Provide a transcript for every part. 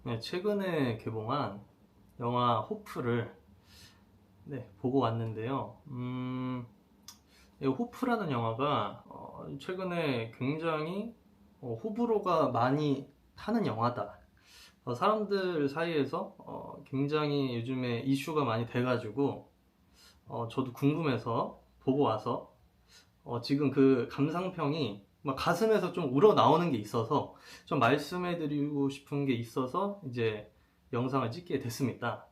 네, 최근에 개봉한 영화 호프를 보고 왔는데요. 이 호프라는 영화가 최근에 굉장히 호불호가 많이 타는 영화다. 사람들 사이에서 굉장히 요즘에 이슈가 많이 돼가지고 저도 궁금해서 보고 와서 지금 그 감상평이 막 가슴에서 좀 우러나오는 게 있어서 좀 말씀해드리고 싶은 게 있어서 이제 영상을 찍게 됐습니다.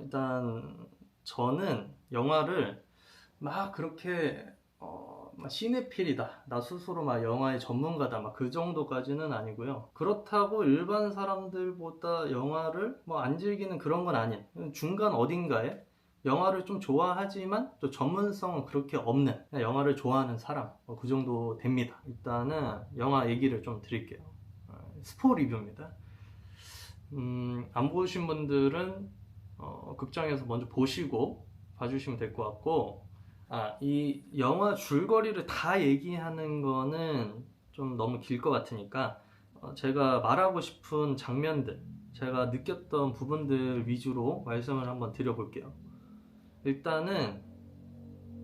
일단 저는 영화를 막 그렇게 막 시네필이다, 나 스스로 막 영화의 전문가다, 막 그 정도까지는 아니고요. 그렇다고 일반 사람들보다 영화를 뭐 안 즐기는 그런 건 아닌, 중간 어딘가에 영화를 좀 좋아하지만 또 전문성은 그렇게 없는, 그냥 영화를 좋아하는 사람, 그 정도 됩니다. 일단은 영화 얘기를 좀 드릴게요. 스포 리뷰입니다. 안 보신 분들은 극장에서 먼저 보시고 봐주시면 될 것 같고, 이 영화 줄거리를 다 얘기하는 거는 좀 너무 길 것 같으니까 제가 말하고 싶은 장면들, 제가 느꼈던 부분들 위주로 말씀을 한번 드려볼게요. 일단은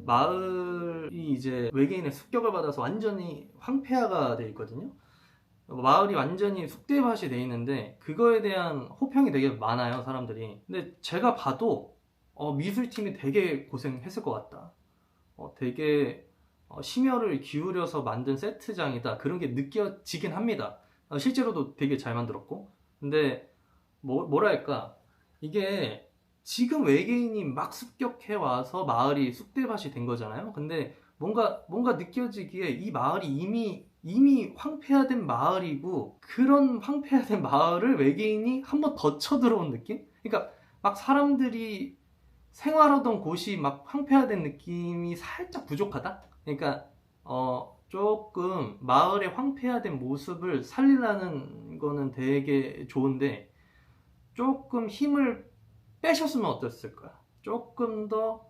마을이 이제 외계인의 습격을 받아서 완전히 황폐화가 돼 있거든요. 마을이 완전히 쑥대밭이 돼 있는데 그거에 대한 호평이 되게 많아요, 사람들이. 근데 제가 봐도 미술팀이 되게 고생했을 것 같다. 되게 심혈을 기울여서 만든 세트장이다, 그런 게 느껴지긴 합니다. 실제로도 되게 잘 만들었고. 근데 뭐랄까, 이게 지금 외계인이 막 습격해 와서 마을이 쑥대밭이 된 거잖아요. 근데 뭔가 느껴지기에 이 마을이 이미 황폐화된 마을이고, 그런 황폐화된 마을을 외계인이 한 번 더 쳐들어온 느낌? 그러니까 막 사람들이 생활하던 곳이 막 황폐화된 느낌이 살짝 부족하다? 그러니까 조금 마을의 황폐화된 모습을 살리려는 거는 되게 좋은데, 조금 힘을 빼셨으면 어땠을까? 조금 더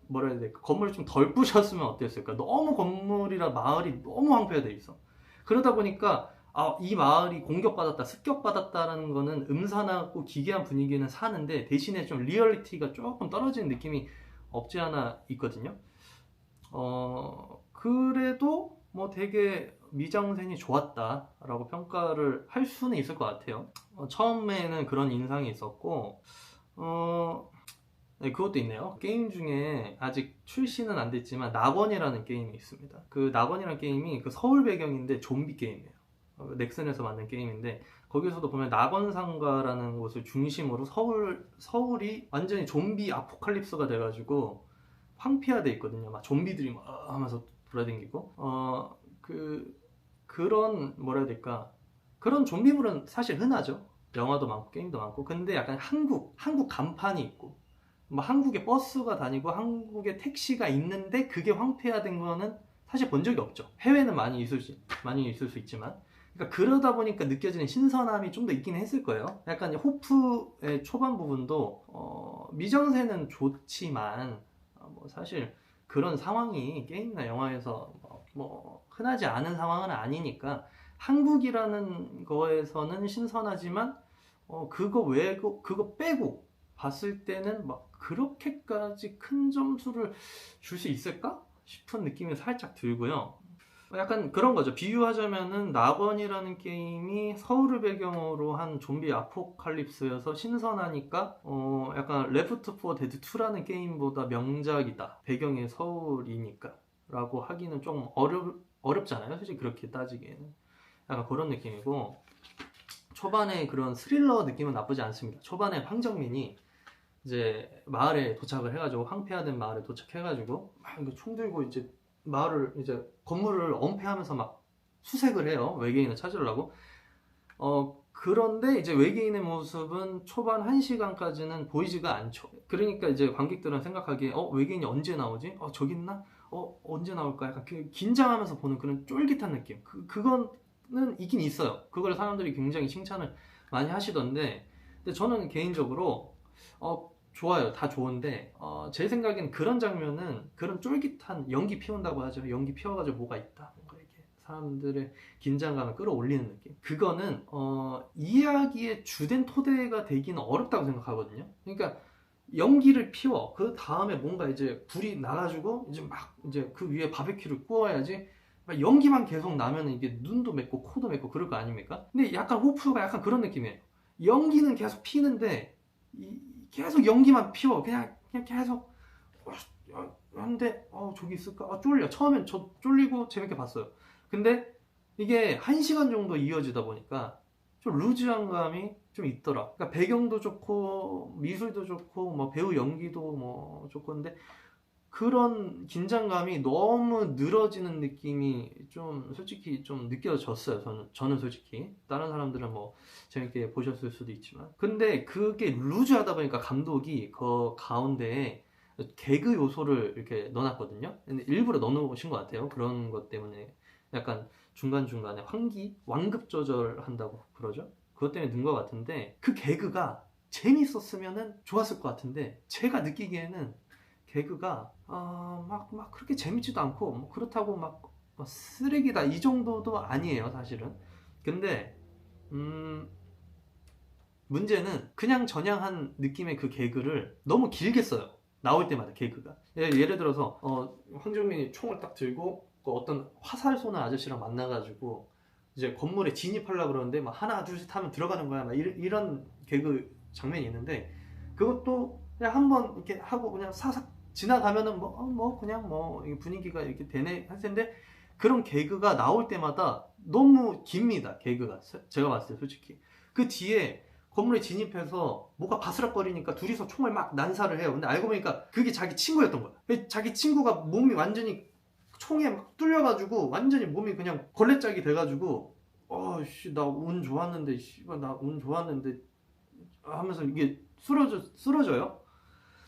뭐라 해야 될까? 건물을 좀 덜 부셨으면 어땠을까? 너무 건물이라 마을이 너무 황폐화돼 있어. 그러다 보니까 이 마을이 공격받았다, 습격받았다라는 거는 음산하고 기괴한 분위기는 사는데, 대신에 좀 리얼리티가 조금 떨어지는 느낌이 없지 않아 있거든요. 그래도 뭐 되게 미장센이 좋았다라고 평가를 할 수는 있을 것 같아요. 처음에는 그런 인상이 있었고, 네, 그것도 있네요. 게임 중에 아직 출시는 안 됐지만 낙원이라는 게임이 있습니다. 그 낙원이라는 게임이 그 서울 배경인데 좀비 게임이에요. 넥슨에서 만든 게임인데, 거기서도 보면 낙원상가라는 곳을 중심으로 서울이 완전히 좀비 아포칼립스가 돼가지고 황폐화돼 있거든요. 막 좀비들이 막 하면서 돌아다니고, 그런 뭐라 해야 될까, 그런 좀비물은 사실 흔하죠. 영화도 많고 게임도 많고. 근데 약간 한국 간판이 있고, 뭐 한국에 버스가 다니고 한국에 택시가 있는데 그게 황폐화된 거는 사실 본 적이 없죠. 해외는 많이 있을 수 있지만. 그러니까 그러다 보니까 느껴지는 신선함이 좀 더 있긴 했을 거예요. 약간 호프의 초반 부분도 미정세는 좋지만 뭐 사실 그런 상황이 게임이나 영화에서 뭐 흔하지 않은 상황은 아니니까, 한국이라는 거에서는 신선하지만 그거 빼고 봤을 때는 막 그렇게까지 큰 점수를 줄 수 있을까 싶은 느낌이 살짝 들고요. 약간 그런 거죠. 비유하자면은 낙원이라는 게임이 서울을 배경으로 한 좀비 아포칼립스여서 신선하니까 약간 레프트 포 데드 2라는 게임보다 명작이다, 배경이 서울이니까 라고 하기는 좀 어렵잖아요, 솔직히 그렇게 따지기에는. 약간 그런 느낌이고, 초반에 그런 스릴러 느낌은 나쁘지 않습니다. 초반에 황정민이 이제 마을에 도착을 해가지고, 황폐화된 마을에 도착해가지고 막 총 들고 이제 마을을, 이제 건물을 엄폐하면서 막 수색을 해요, 외계인을 찾으려고. 그런데 이제 외계인의 모습은 초반 1시간까지는 보이지가 않죠. 그러니까 이제 관객들은 생각하기에 외계인이 언제 나오지? 저기 있나? 언제 나올까? 약간 긴장하면서 보는 그런 쫄깃한 느낌. 그거는 있긴 있어요. 그걸 사람들이 굉장히 칭찬을 많이 하시던데, 근데 저는 개인적으로 좋아요. 다 좋은데 제 생각엔 그런 장면은, 그런 쫄깃한 연기 피운다고 하죠. 연기 피워가지고 뭐가 있다, 뭔가 이렇게 사람들의 긴장감을 끌어올리는 느낌. 그거는 이야기의 주된 토대가 되기는 어렵다고 생각하거든요. 그러니까 연기를 피워 그 다음에 뭔가 이제 불이 나가지고 이제 막 이제 그 위에 바베큐를 구워야지. 막 연기만 계속 나면 이게 눈도 맵고 코도 맵고 그럴 거 아닙니까? 근데 약간 호프가 약간 그런 느낌이에요. 연기는 계속 피는데 계속 연기만 피워. 그냥 계속 근데 저기 있을까? 쫄려. 처음엔 저 쫄리고 재밌게 봤어요. 근데 이게 1시간 정도 이어지다 보니까 좀 루즈한 감이 좀 있더라. 그러니까 배경도 좋고 미술도 좋고 뭐 배우 연기도 뭐 좋고 근데 그런 긴장감이 너무 늘어지는 느낌이 좀 솔직히 좀 느껴졌어요. 저는 솔직히 다른 사람들은 뭐 재밌게 보셨을 수도 있지만 근데 그게 루즈하다 보니까 감독이 그 가운데에 개그 요소를 이렇게 넣어놨거든요. 근데 일부러 넣어놓으신 것 같아요. 그런 것 때문에 약간 중간중간에 완급 조절한다고 그러죠. 그것 때문에 넣은 것 같은데 그 개그가 재밌었으면 좋았을 것 같은데 제가 느끼기에는 개그가 막 그렇게 재밌지도 않고 뭐 그렇다고 막 쓰레기다 이 정도도 아니에요 사실은. 근데 문제는 그냥 전향한 느낌의 그 개그를 너무 길게 써요. 나올 때마다 개그가 예를 들어서 황정민이 총을 딱 들고 그 어떤 화살 쏘는 아저씨랑 만나가지고 이제 건물에 진입하려고 그러는데 막 하나 둘셋 하면 들어가는 거야 막 이런 개그 장면이 있는데 그것도 그냥 한번 이렇게 하고 그냥 사삭 지나가면은 그냥 분위기가 이렇게 되네 할 텐데 그런 개그가 나올 때마다 너무 깁니다. 개그가 제가 봤을 때 솔직히 그 뒤에 건물에 진입해서 뭐가 바스락거리니까 둘이서 총을 막 난사를 해요. 근데 알고 보니까 그게 자기 친구였던 거야. 자기 친구가 몸이 완전히 총에 막 뚫려가지고 완전히 몸이 그냥 걸레짝이 돼가지고 나 운 좋았는데 나 운 좋았는데 하면서 이게 쓰러져요.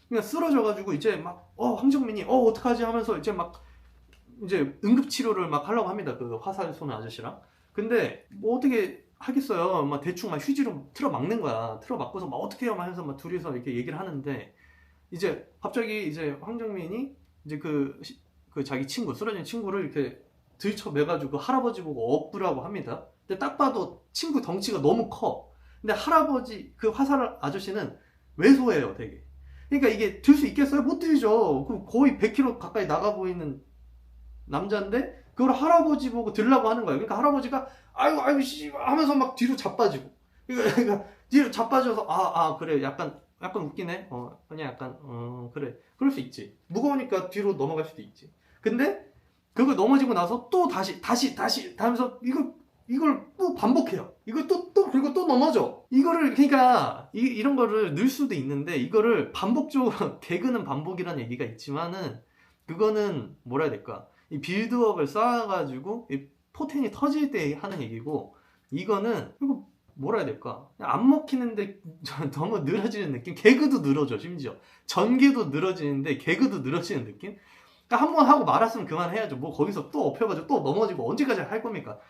그러니까 쓰러져가지고 이제 막 황정민이 어떡하지 하면서 이제 응급치료를 막 하려고 합니다. 그 화살 쏘는 아저씨랑. 근데 뭐 어떻게 하겠어요. 막 대충 막 휴지로 틀어 막는 거야. 틀어 막고서 막 어떻게 해요? 막 해서 막 둘이서 이렇게 얘기를 하는데 이제 갑자기 이제 황정민이 이제 그 자기 친구 쓰러진 친구를 이렇게 들쳐 매가지고 할아버지 보고 업으라고 합니다. 근데 딱 봐도 친구 덩치가 너무 커. 근데 할아버지 그 화살 아저씨는 왜소해요, 되게. 그러니까 이게 들 수 있겠어요? 못 들죠. 거의 100kg 가까이 나가 보이는 남자인데 그걸 할아버지 보고 들라고 하는 거예요. 그러니까 할아버지가 아이고 씨 하면서 막 뒤로 자빠지고 그러니까 뒤로 자빠져서 그래 약간 웃기네. 그냥 약간 그래 그럴 수 있지. 무거우니까 뒤로 넘어갈 수도 있지. 근데 그거 넘어지고 나서 또 다시 하면서 이걸 또 반복해요. 이걸 또 그리고 또 넘어져. 이거를 그러니까 이런 거를 넣을 수도 있는데 이거를 반복적으로 개그는 반복이라는 얘기가 있지만은 그거는 뭐라 해야 될까? 이 빌드업을 쌓아가지고 이 포텐이 터질 때 하는 얘기고 이거는 이거 뭐라 해야 될까? 안 먹히는데 너무 늘어지는 느낌? 개그도 늘어져 심지어 전개도 늘어지는데 개그도 늘어지는 느낌? 그러니까 한 번 하고 말았으면 그만해야죠. 뭐 거기서 또 엎혀가지고 또 넘어지고 언제까지 할 겁니까?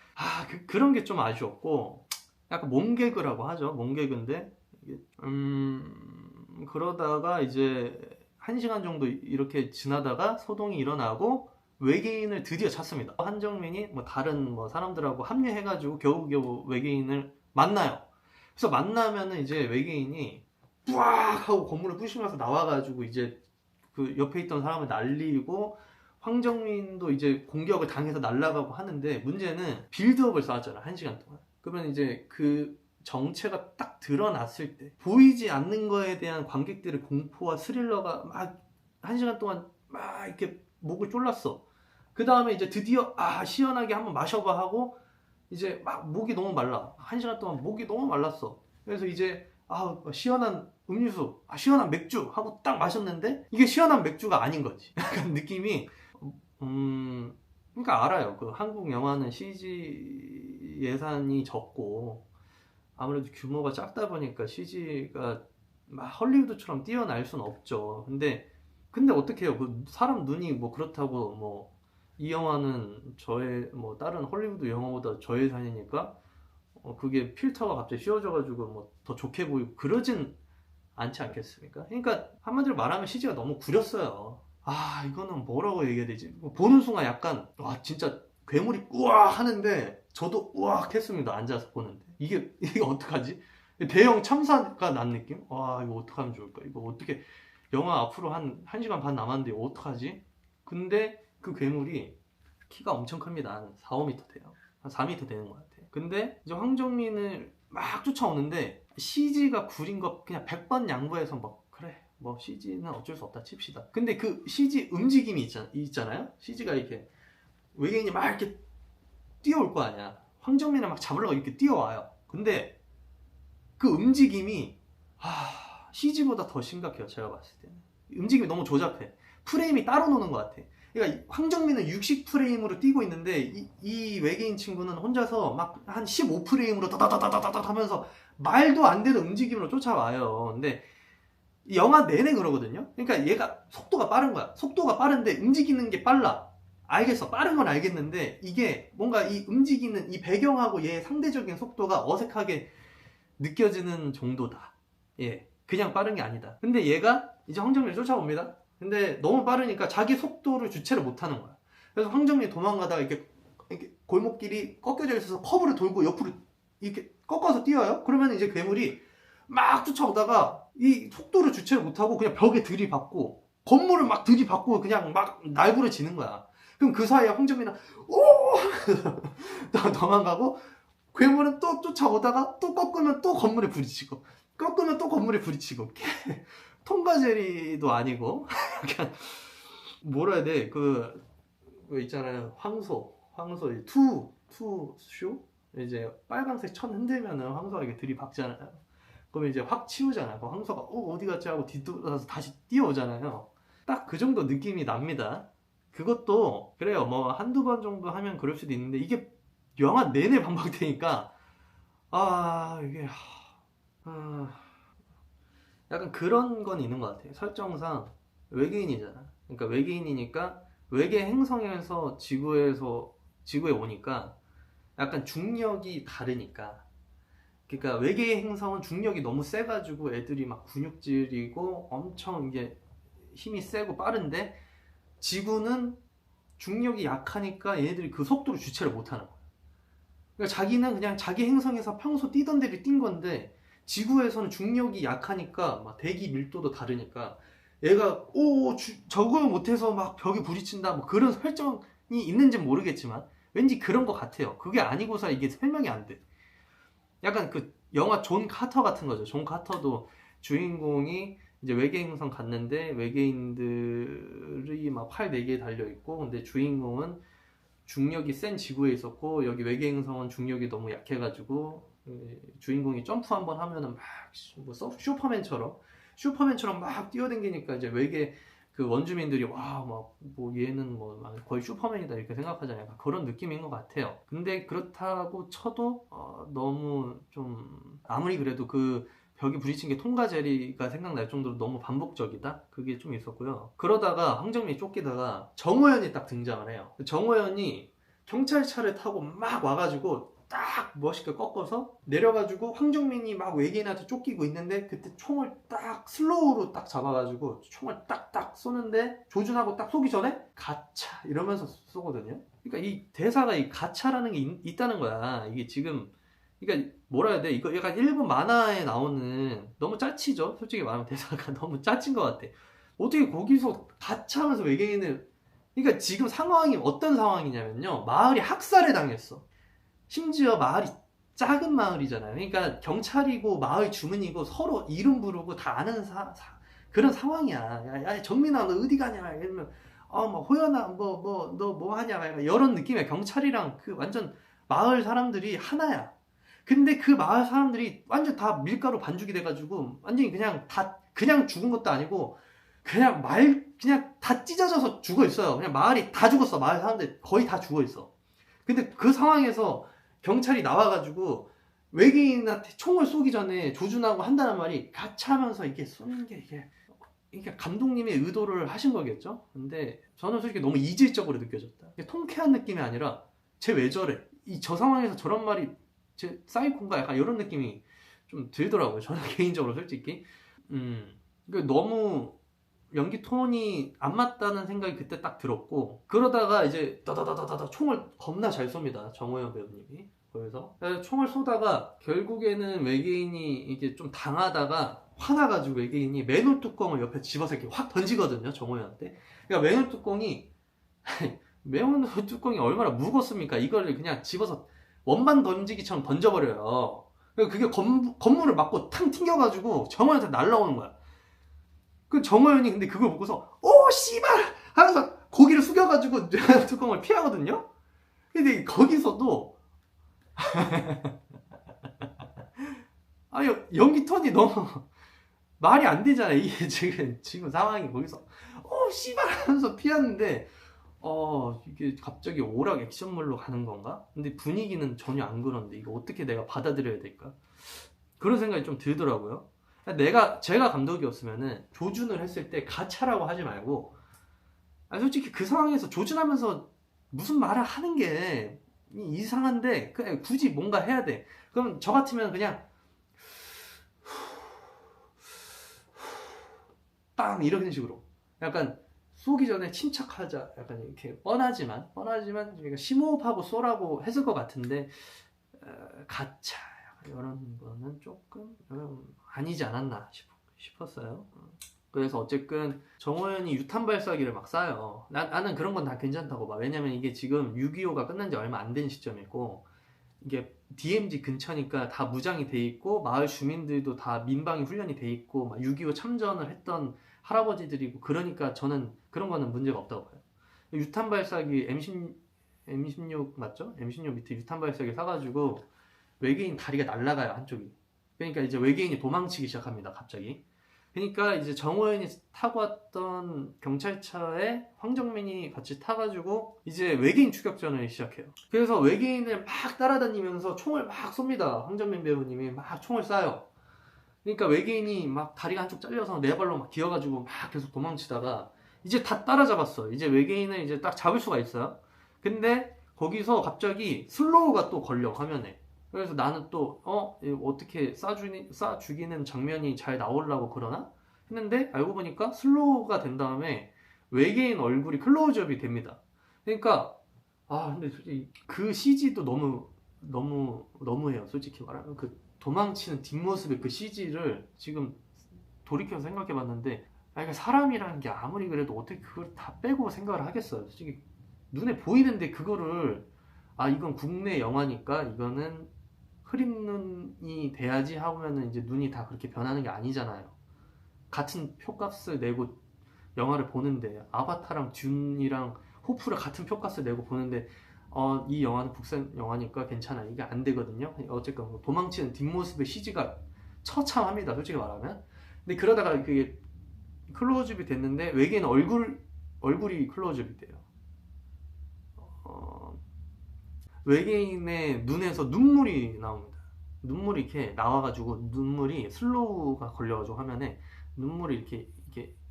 그런 게 좀 아쉬웠고 약간 몸개그라고 하죠. 몸개그인데 그러다가 이제 1시간 정도 이렇게 지나다가 소동이 일어나고 외계인을 드디어 찾습니다. 한정민이 다른 사람들하고 합류해가지고 겨우겨우 외계인을 만나요. 그래서 만나면은 이제 외계인이 뿌악 하고 건물을 부시면서 나와가지고 이제 그 옆에 있던 사람을 날리고 황정민도 이제 공격을 당해서 날아가고 하는데 문제는 빌드업을 쌓았잖아 1시간 동안. 그러면 이제 그 정체가 딱 드러났을 때 보이지 않는 거에 대한 관객들의 공포와 스릴러가 막 1시간 동안 막 이렇게 목을 졸랐어. 그 다음에 이제 드디어 시원하게 한번 마셔봐 하고 이제 막 목이 너무 말라. 1시간 동안 목이 너무 말랐어. 그래서 이제 시원한 음료수, 시원한 맥주 하고 딱 마셨는데 이게 시원한 맥주가 아닌 거지. 약간 느낌이 그러니까 알아요. 그 한국 영화는 CG 예산이 적고 아무래도 규모가 작다 보니까 CG가 막 헐리우드처럼 뛰어날 수는 없죠. 근데 어떻게 해요? 그 사람 눈이 그렇다고 이 영화는 다른 헐리우드 영화보다 저예산이니까 그게 필터가 갑자기 씌워져가지고 더 좋게 보이고 그러진 않지 않겠습니까? 그러니까 한마디로 말하면 CG가 너무 구렸어요. 이거는 뭐라고 얘기해야 되지? 보는 순간 약간 진짜 괴물이 우악 하는데 저도 우악 했습니다. 앉아서 보는데 이게 어떡하지? 대형 참사가 난 느낌? 와 이거 어떡하면 좋을까? 이거 어떻게 영화 앞으로 한 1시간 반 남았는데 어떡하지? 근데 그 괴물이 키가 엄청 큽니다. 한 4, 5m 돼요. 한 4m 되는 것 같아. 근데 이제 황정민을 막 쫓아오는데 CG가 구린 거 그냥 100번 양보해서 뭐 그래 뭐 CG는 어쩔 수 없다 칩시다. 근데 그 CG 움직임이 있잖아요. CG가 이렇게 외계인이 막 이렇게 뛰어올 거 아니야. 황정민을 막 잡으려고 이렇게 뛰어와요. 근데 그 움직임이 CG보다 더 심각해요. 제가 봤을 때는 움직임이 너무 조잡해. 프레임이 따로 노는 것 같아. 그러니까 황정민은 60프레임으로 뛰고 있는데 이 외계인 친구는 혼자서 막 한 15프레임으로 다다다다다다 하면서 말도 안 되는 움직임으로 쫓아와요. 근데 영화 내내 그러거든요. 그러니까 얘가 속도가 빠른 거야. 속도가 빠른데 움직이는 게 빨라. 알겠어. 빠른 건 알겠는데 이게 뭔가 이 움직이는 이 배경하고 얘의 상대적인 속도가 어색하게 느껴지는 정도다. 예, 그냥 빠른 게 아니다. 근데 얘가 이제 황정민을 쫓아옵니다. 근데 너무 빠르니까 자기 속도를 주체를 못하는 거야. 그래서 황정민이 도망가다가 이렇게 골목길이 꺾여져 있어서 커브를 돌고 옆으로 이렇게 꺾어서 뛰어요. 그러면 이제 괴물이 막 쫓아오다가 이 속도를 주체를 못하고 그냥 벽에 들이받고 건물을 막 들이받고 그냥 막 날부러지는 거야. 그럼 그 사이에 황정민은 오 도망가고 괴물은 또 쫓아오다가 또 꺾으면 또 건물에 부딪히고 꺾으면 또 건물에 부딪히고 통과제리도 아니고 약간 뭐라 해야 돼 그 있잖아요 황소 투쇼 이제 빨간색 천 흔들면은 황소가 이렇게 들이박잖아요. 그러면 이제 확 치우잖아요. 그 황소가 어디 갔지 하고 뒤돌아서 다시 뛰어오잖아요. 딱 그 정도 느낌이 납니다. 그것도 그래요. 뭐 한두 번 정도 하면 그럴 수도 있는데 이게 영화 내내 반복되니까 이게 약간 그런 건 있는 것 같아요. 설정상 외계인이잖아. 그러니까 외계인이니까 외계 행성에서 지구에 오니까 약간 중력이 다르니까. 그러니까 외계 행성은 중력이 너무 세가지고 애들이 막 근육질이고 엄청 이게 힘이 세고 빠른데 지구는 중력이 약하니까 얘네들이 그 속도로 주체를 못하는 거야. 그러니까 자기는 그냥 자기 행성에서 평소 뛰던 대로 뛴 건데 지구에서는 중력이 약하니까 막 대기 밀도도 다르니까 얘가 적응을 못해서 막 벽에 부딪힌다 뭐 그런 설정이 있는지는 모르겠지만 왠지 그런 것 같아요. 그게 아니고서 이게 설명이 안 돼. 약간 그 영화 존 카터 같은 거죠. 존 카터도 주인공이 이제 외계 행성 갔는데 외계인들이 막 팔 4개 달려 있고 근데 주인공은 중력이 센 지구에 있었고 여기 외계 행성은 중력이 너무 약해가지고 주인공이 점프 한번 하면은 막 슈퍼맨처럼 막 뛰어댕기니까 이제 외계 그 원주민들이 뭐 얘는 뭐 거의 슈퍼맨이다 이렇게 생각하잖아요. 그런 느낌인 것 같아요. 근데 그렇다고 쳐도 너무 좀 아무리 그래도 그 벽이 부딪힌 게 통과제리가 생각날 정도로 너무 반복적이다? 그게 좀 있었고요. 그러다가 황정민이 쫓기다가 정호연이 딱 등장을 해요. 정호연이 경찰차를 타고 막 와가지고 딱 멋있게 꺾어서 내려가지고 황정민이 막 외계인한테 쫓기고 있는데 그때 총을 딱 슬로우로 딱 잡아가지고 총을 딱딱 쏘는데 조준하고 딱 쏘기 전에 가차 이러면서 쏘거든요. 그러니까 이 대사가 이 가차라는 게 있다는 거야. 이게 지금 그러니까 뭐라 해야 돼? 이거 약간 일본 만화에 나오는 너무 짜치죠? 솔직히 말하면 대사가 너무 짜친 것 같아. 어떻게 거기서 가차하면서 외계인을 그러니까 지금 상황이 어떤 상황이냐면요. 마을이 학살을 당했어. 심지어 마을이 작은 마을이잖아요. 그러니까 경찰이고 마을 주민이고 서로 이름 부르고 다 아는 그런 상황이야. 야, 정민아 너 어디 가냐? 이러면 뭐 호연아 너 뭐 하냐? 이런 느낌이야. 경찰이랑 그 완전 마을 사람들이 하나야. 근데 그 마을 사람들이 완전 다 밀가루 반죽이 돼가지고 완전히 그냥 죽은 것도 아니고 그냥 다 찢어져서 죽어 있어요. 그냥 마을이 다 죽었어. 마을 사람들 거의 다 죽어 있어. 근데 그 상황에서 경찰이 나와가지고 외계인한테 총을 쏘기 전에 조준하고 한다는 말이 가차하면서 이게 쏘는 게 이게 감독님의 의도를 하신 거겠죠? 근데 저는 솔직히 너무 이질적으로 느껴졌다. 통쾌한 느낌이 아니라 쟤 왜 저래? 저 상황에서 저런 말이 쟤 사이코인가? 약간 이런 느낌이 좀 들더라고요. 저는 개인적으로 솔직히. 너무 연기 톤이 안 맞다는 생각이 그때 딱 들었고, 그러다가 이제 다다다다다 총을 겁나 잘 쏩니다, 정호연 배우님이. 그래서 총을 쏘다가 결국에는 외계인이 이게 좀 당하다가 화나가지고 외계인이 맨홀 뚜껑을 옆에 집어서 이렇게 확 던지거든요, 정호연한테. 그러니까 맨홀 뚜껑이 맨홀 뚜껑이 얼마나 무겁습니까? 이걸 그냥 집어서 원반 던지기처럼 던져버려요. 그게 건물을 맞고 탕 튕겨가지고 정호연한테 날라오는 거야. 그 정호연이 근데 그걸 보고서 오 씨발 하면서 고기를 숙여가지고 뚜껑을 피하거든요. 근데 거기서도 아니 연기 톤이 너무 말이 안 되잖아요. 이게 지금 상황이 거기서 오 씨발 하면서 피하는데 이게 갑자기 오락 액션물로 가는 건가? 근데 분위기는 전혀 안 그런데 이거 어떻게 내가 받아들여야 될까? 그런 생각이 좀 들더라고요. 제가 감독이었으면은 조준을 했을 때 가차라고 하지 말고, 솔직히 그 상황에서 조준하면서 무슨 말을 하는 게 이상한데 그냥 굳이 뭔가 해야 돼. 그럼 저 같으면 그냥 빵 이런 식으로 약간 쏘기 전에 침착하자, 약간 이렇게 뻔하지만 심호흡하고 쏘라고 했을 것 같은데 가차 이런 거는 조금 아니지 않았나 싶었어요. 그래서 어쨌든 정호연이 유탄 발사기를 막 쏴요. 나는 그런 건 다 괜찮다고 봐. 왜냐면 이게 지금 6.25가 끝난 지 얼마 안 된 시점이고, 이게 DMZ 근처니까 다 무장이 돼 있고, 마을 주민들도 다 민방위 훈련이 돼 있고, 막 6.25 참전을 했던 할아버지들이고, 그러니까 저는 그런 거는 문제가 없다고 봐요. 유탄 발사기 M16 맞죠? M16 밑에 유탄 발사기 쏴가지고 외계인 다리가 날아가요, 한쪽이. 그러니까 이제 외계인이 도망치기 시작합니다, 갑자기. 그러니까 이제 정호연이 타고 왔던 경찰차에 황정민이 같이 타가지고 이제 외계인 추격전을 시작해요. 그래서 외계인을 막 따라다니면서 총을 막 쏩니다. 황정민 배우님이 막 총을 쏴요. 그러니까 외계인이 막 다리가 한쪽 잘려서 네 발로 막 기어가지고 막 계속 도망치다가 이제 다 따라잡았어. 이제 외계인을 이제 딱 잡을 수가 있어요. 근데 거기서 갑자기 슬로우가 또 걸려, 화면에. 그래서 나는 또 어떻게 쏴 죽이는 장면이 잘 나오려고 그러나 했는데, 알고 보니까 슬로우가 된 다음에 외계인 얼굴이 클로즈업이 됩니다. 그러니까 근데 솔직히 그 CG도 너무해요. 솔직히 말하면 그 도망치는 뒷모습의 그 CG를 지금 돌이켜서 생각해봤는데, 그러니까 사람이라는 게 아무리 그래도 어떻게 그걸 다 빼고 생각을 하겠어요. 솔직히 눈에 보이는데 그거를 이건 국내 영화니까 이거는 흐린 눈이 돼야지 하면은 이제 눈이 다 그렇게 변하는 게 아니잖아요. 같은 표값을 내고 영화를 보는데, 아바타랑 듄이랑 호프를 같은 표값을 내고 보는데 이 영화는 국산 영화니까 괜찮아, 이게 안 되거든요. 어쨌건 도망치는 뒷모습의 CG가 처참합니다, 솔직히 말하면. 근데 그러다가 그게 클로즈업이 됐는데 외계인 얼굴이 클로즈업이 돼요. 외계인의 눈에서 눈물이 나옵니다. 눈물이 이렇게 나와가지고, 눈물이 슬로우가 걸려가지고 화면에 눈물이 이렇게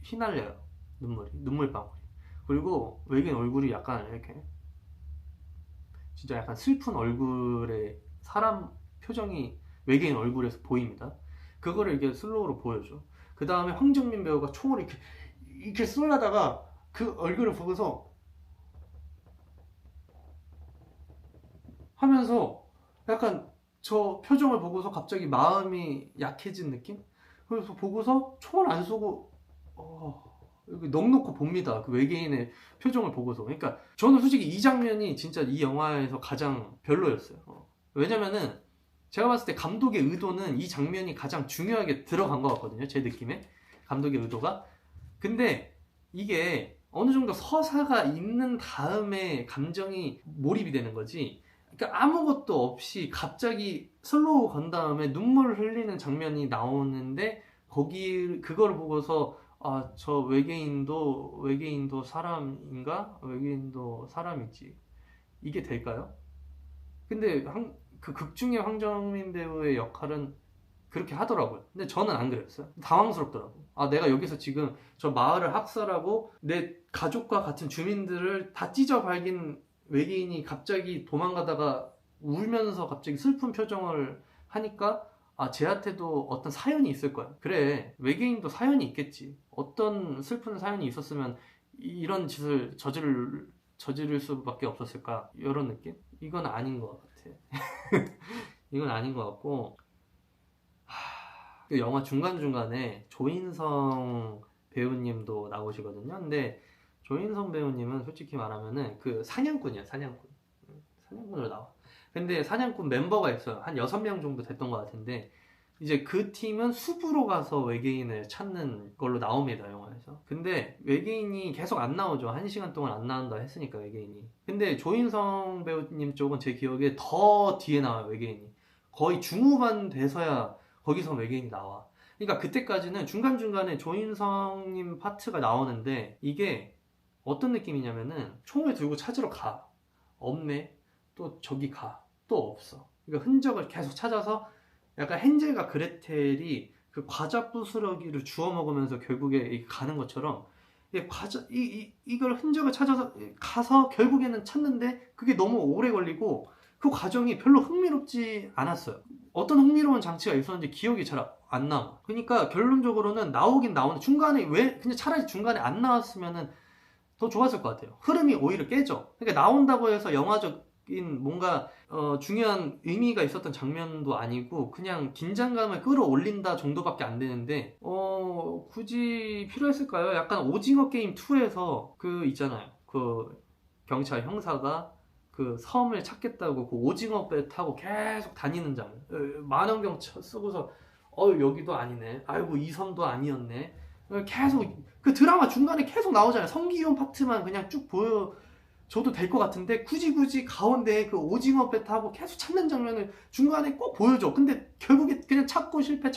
휘날려요. 눈물방울이. 그리고 외계인 얼굴이 약간 이렇게 진짜 약간 슬픈 얼굴의 사람 표정이 외계인 얼굴에서 보입니다. 그거를 이렇게 슬로우로 보여줘. 그 다음에 황정민 배우가 총을 이렇게 쏠라다가 그 얼굴을 보고서 하면서 약간 저 표정을 보고서 갑자기 마음이 약해진 느낌? 그래서 보고서 총을 안 쏘고 여기 넋놓고 봅니다. 그 외계인의 표정을 보고서. 그러니까 저는 솔직히 이 장면이 진짜 이 영화에서 가장 별로였어요. 왜냐면은 제가 봤을 때 감독의 의도는 이 장면이 가장 중요하게 들어간 것 같거든요, 제 느낌에. 감독의 의도가. 근데 이게 어느 정도 서사가 있는 다음에 감정이 몰입이 되는 거지, 그러니까 아무것도 없이 갑자기 슬로우 건 다음에 눈물 흘리는 장면이 나오는데, 그거를 보고서 저 외계인도 사람인가? 외계인도 사람이지, 이게 될까요? 근데 그 극 중에 황정민 배우의 역할은 그렇게 하더라고요. 근데 저는 안 그랬어요. 당황스럽더라고. 내가 여기서 지금 저 마을을 학살하고 내 가족과 같은 주민들을 다 찢어 밝힌 외계인이 갑자기 도망가다가 울면서 갑자기 슬픈 표정을 하니까 아, 쟤한테도 어떤 사연이 있을 거야. 그래, 외계인도 사연이 있겠지. 어떤 슬픈 사연이 있었으면 이런 짓을 저지를 수밖에 없었을까? 이런 느낌? 이건 아닌 것 같아. 이건 아닌 것 같고, 그 영화 중간중간에 조인성 배우님도 나오시거든요. 근데 조인성 배우님은 솔직히 말하면은 그 사냥꾼이야, 사냥꾼. 사냥꾼으로 나와. 근데 사냥꾼 멤버가 있어요. 한 6명 정도 됐던 것 같은데, 이제 그 팀은 숲으로 가서 외계인을 찾는 걸로 나옵니다, 영화에서. 근데 외계인이 계속 안 나오죠. 1시간 동안 안 나온다 했으니까, 외계인이. 근데 조인성 배우님 쪽은 제 기억에 더 뒤에 나와요, 외계인이. 거의 중후반 돼서야 거기서 외계인이 나와. 그러니까 그때까지는 중간중간에 조인성님 파트가 나오는데, 이게 어떤 느낌이냐면은 총을 들고 찾으러 가. 없네. 또 저기 가. 또 없어. 그러니까 흔적을 계속 찾아서 약간 헨젤과 그레텔이 그 과자 부스러기를 주워 먹으면서 결국에 가는 것처럼, 이걸 흔적을 찾아서 가서 결국에는 찾는데 그게 너무 오래 걸리고 그 과정이 별로 흥미롭지 않았어요. 어떤 흥미로운 장치가 있었는지 기억이 잘 안 나. 그러니까 결론적으로는 나오긴 나오는데 중간에 왜 그냥 차라리 중간에 안 나왔으면은 더 좋았을 것 같아요. 흐름이 오히려 깨져. 그러니까 나온다고 해서 영화적인 뭔가 중요한 의미가 있었던 장면도 아니고 그냥 긴장감을 끌어올린다 정도밖에 안 되는데 굳이 필요했을까요? 약간 오징어 게임 2에서 그 있잖아요. 그 경찰 형사가 그 섬을 찾겠다고 그 오징어 배 타고 계속 다니는 장면. 만원경 쓰고서 여기도 아니네. 아이고 이 섬도 아니었네. 계속 그 드라마 중간에 계속 나오잖아요. 성기훈 파트만 그냥 쭉 보여줘도 될 것 같은데 굳이 가운데 그 오징어 배 타고 계속 찾는 장면을 중간에 꼭 보여줘. 근데 결국에 그냥 찾고 실패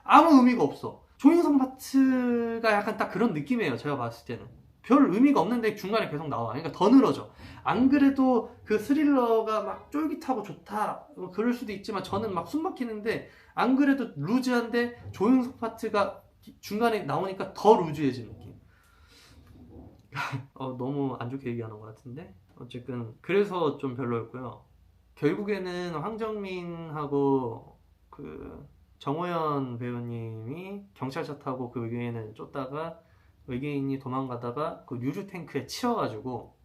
아무 의미가 없어. 조인성 파트가 약간 딱 그런 느낌이에요. 제가 봤을 때는 별 의미가 없는데 중간에 계속 나와. 그러니까 더 늘어져. 안 그래도 그 스릴러가 막 쫄깃하고 좋다 그럴 수도 있지만 저는 막 숨 막히는데 안 그래도 루즈한데 조인성 파트가 중간에 나오니까 더 루즈해진 느낌. 너무 안 좋게 얘기하는 것 같은데 어쨌든 그래서 좀 별로였고요. 결국에는 황정민하고 그 정호연 배우님이 경찰차 타고 그 외계인을 쫓다가 외계인이 도망가다가 그 유류 탱크에 치여가지고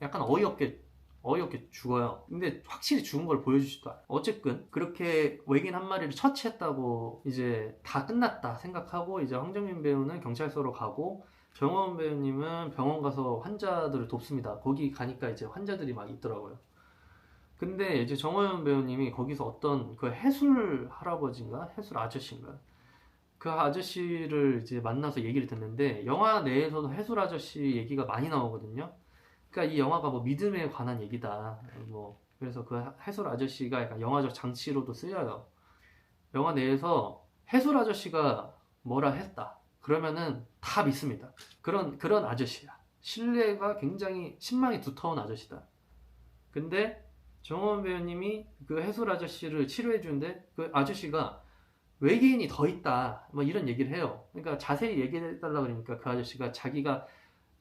약간 어이없게 죽어요. 근데 확실히 죽은 걸 보여주지도 않아요. 어쨌든 그렇게 외계인 한 마리를 처치했다고 이제 다 끝났다 생각하고 이제 황정민 배우는 경찰서로 가고 정호연 배우님은 병원 가서 환자들을 돕습니다. 거기 가니까 이제 환자들이 막 있더라고요. 근데 이제 정호연 배우님이 거기서 어떤 그 해술 할아버지인가 해술 아저씨인가 그 아저씨를 이제 만나서 얘기를 듣는데 영화 내에서도 해술 아저씨 얘기가 많이 나오거든요. 그러니까 이 영화가 뭐 믿음에 관한 얘기다. 뭐 그래서 그 해술 아저씨가 약간 영화적 장치로도 쓰여요. 영화 내에서 해술 아저씨가 뭐라 했다. 그러면은 다 믿습니다. 그런 아저씨야. 신뢰가 굉장히 신망이 두터운 아저씨다. 근데 정원 배우님이 그 해술 아저씨를 치료해 주는데 그 아저씨가 외계인이 더 있다. 뭐 이런 얘기를 해요. 그러니까 자세히 얘기해 달라 그러니까 그 아저씨가 자기가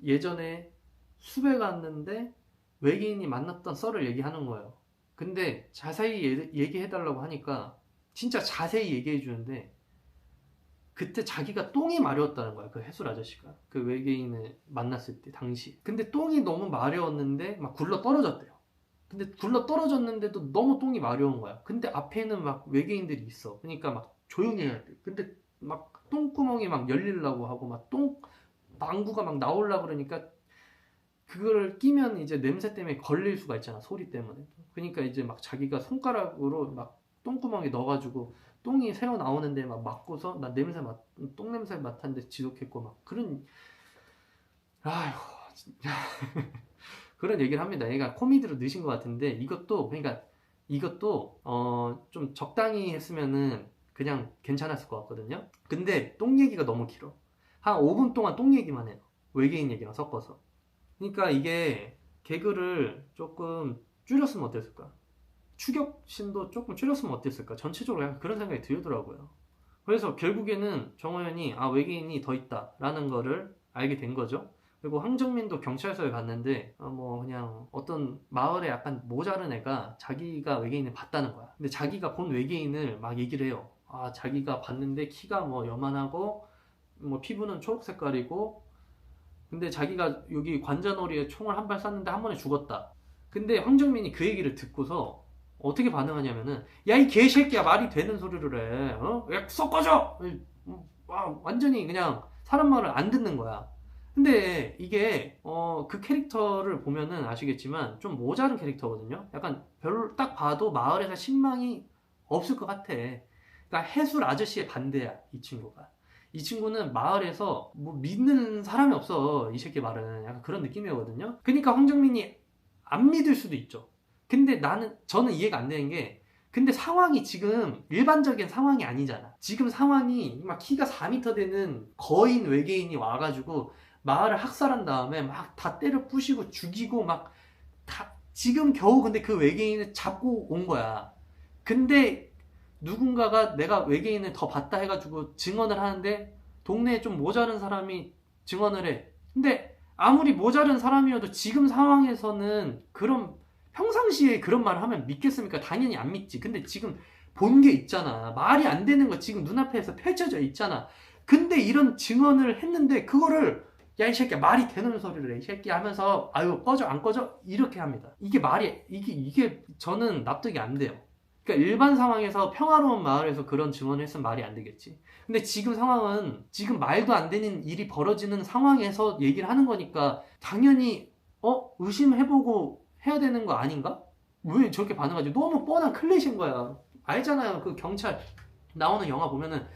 예전에 숲에 갔는데 외계인이 만났던 썰을 얘기하는 거예요. 근데 자세히 얘기해달라고 하니까 진짜 자세히 얘기해 주는데 그때 자기가 똥이 마려웠다는 거야. 그 해술 아저씨가 그 외계인을 만났을 때 당시. 근데 똥이 너무 마려웠는데 막 굴러 떨어졌대요. 근데 굴러 떨어졌는데도 너무 똥이 마려운 거야. 근데 앞에는 막 외계인들이 있어. 그러니까 막 조용히 해야 돼. 근데 막 똥구멍이 막 열리려고 하고 막 방구가 막 나오려고 그러니까 그거를 끼면 이제 냄새 때문에 걸릴 수가 있잖아. 소리 때문에. 그러니까 이제 막 자기가 손가락으로 막 똥구멍에 넣어가지고 똥이 새어 나오는데 막 맡고서 나 똥 냄새 맡았는데 지독했고 막 그런 아휴 진짜 그런 얘기를 합니다. 얘가 코미디로 넣으신 것 같은데 이것도 좀 적당히 했으면은 그냥 괜찮았을 것 같거든요. 근데 똥 얘기가 너무 길어. 한 5분 동안 똥 얘기만 해요. 외계인 얘기랑 섞어서. 그러니까 이게 개그를 조금 줄였으면 어땠을까? 추격신도 조금 줄였으면 어땠을까? 전체적으로 약간 그런 생각이 들더라고요. 그래서 결국에는 정호연이 외계인이 더 있다라는 거를 알게 된 거죠. 그리고 황정민도 경찰서에 갔는데 뭐 그냥 어떤 마을에 약간 모자른 애가 자기가 외계인을 봤다는 거야. 근데 자기가 본 외계인을 막 얘기를 해요. 아, 자기가 봤는데 키가 뭐 요만하고 뭐 피부는 초록 색깔이고, 근데 자기가 여기 관자놀이에 총을 한 발 쐈는데 한 번에 죽었다. 근데 황정민이 그 얘기를 듣고서 어떻게 반응하냐면은, 야, 이 개새끼야, 말이 되는 소리를 해. 야, 썩 꺼져! 완전히 그냥 사람 말을 안 듣는 거야. 근데 이게 그 캐릭터를 보면은 아시겠지만 좀 모자른 캐릭터거든요. 약간 별로 딱 봐도 마을에서 신망이 없을 것 같아. 그러니까 해술 아저씨의 반대야, 이 친구가. 이 친구는 마을에서 뭐 믿는 사람이 없어, 이 새끼 말은. 약간 그런 느낌이거든요. 그러니까 황정민이 안 믿을 수도 있죠. 근데 저는 이해가 안 되는 게, 근데 상황이 지금 일반적인 상황이 아니잖아. 지금 상황이 막 키가 4m 되는 거인 외계인이 와가지고 마을을 학살한 다음에 막 다 때려 부시고 죽이고 막 다, 지금 겨우 근데 그 외계인을 잡고 온 거야. 근데 누군가가 내가 외계인을 더 봤다 해가지고 증언을 하는데, 동네에 좀 모자른 사람이 증언을 해. 근데 아무리 모자른 사람이어도 지금 상황에서는 그런, 평상시에 그런 말을 하면 믿겠습니까? 당연히 안 믿지. 근데 지금 본 게 있잖아. 말이 안 되는 거 지금 눈앞에서 펼쳐져 있잖아. 근데 이런 증언을 했는데 그거를, 야, 이 새끼야, 말이 되는 소리를 해, 이 새끼 하면서, 아유, 꺼져, 안 꺼져? 이렇게 합니다. 이게 저는 납득이 안 돼요. 그러니까 일반 상황에서 평화로운 마을에서 그런 증언을 했으면 말이 안 되겠지. 근데 지금 상황은 지금 말도 안 되는 일이 벌어지는 상황에서 얘기를 하는 거니까 당연히 의심해보고 해야 되는 거 아닌가? 왜 저렇게 반응하지? 너무 뻔한 클리셰인 거야. 알잖아요. 그 경찰 나오는 영화 보면은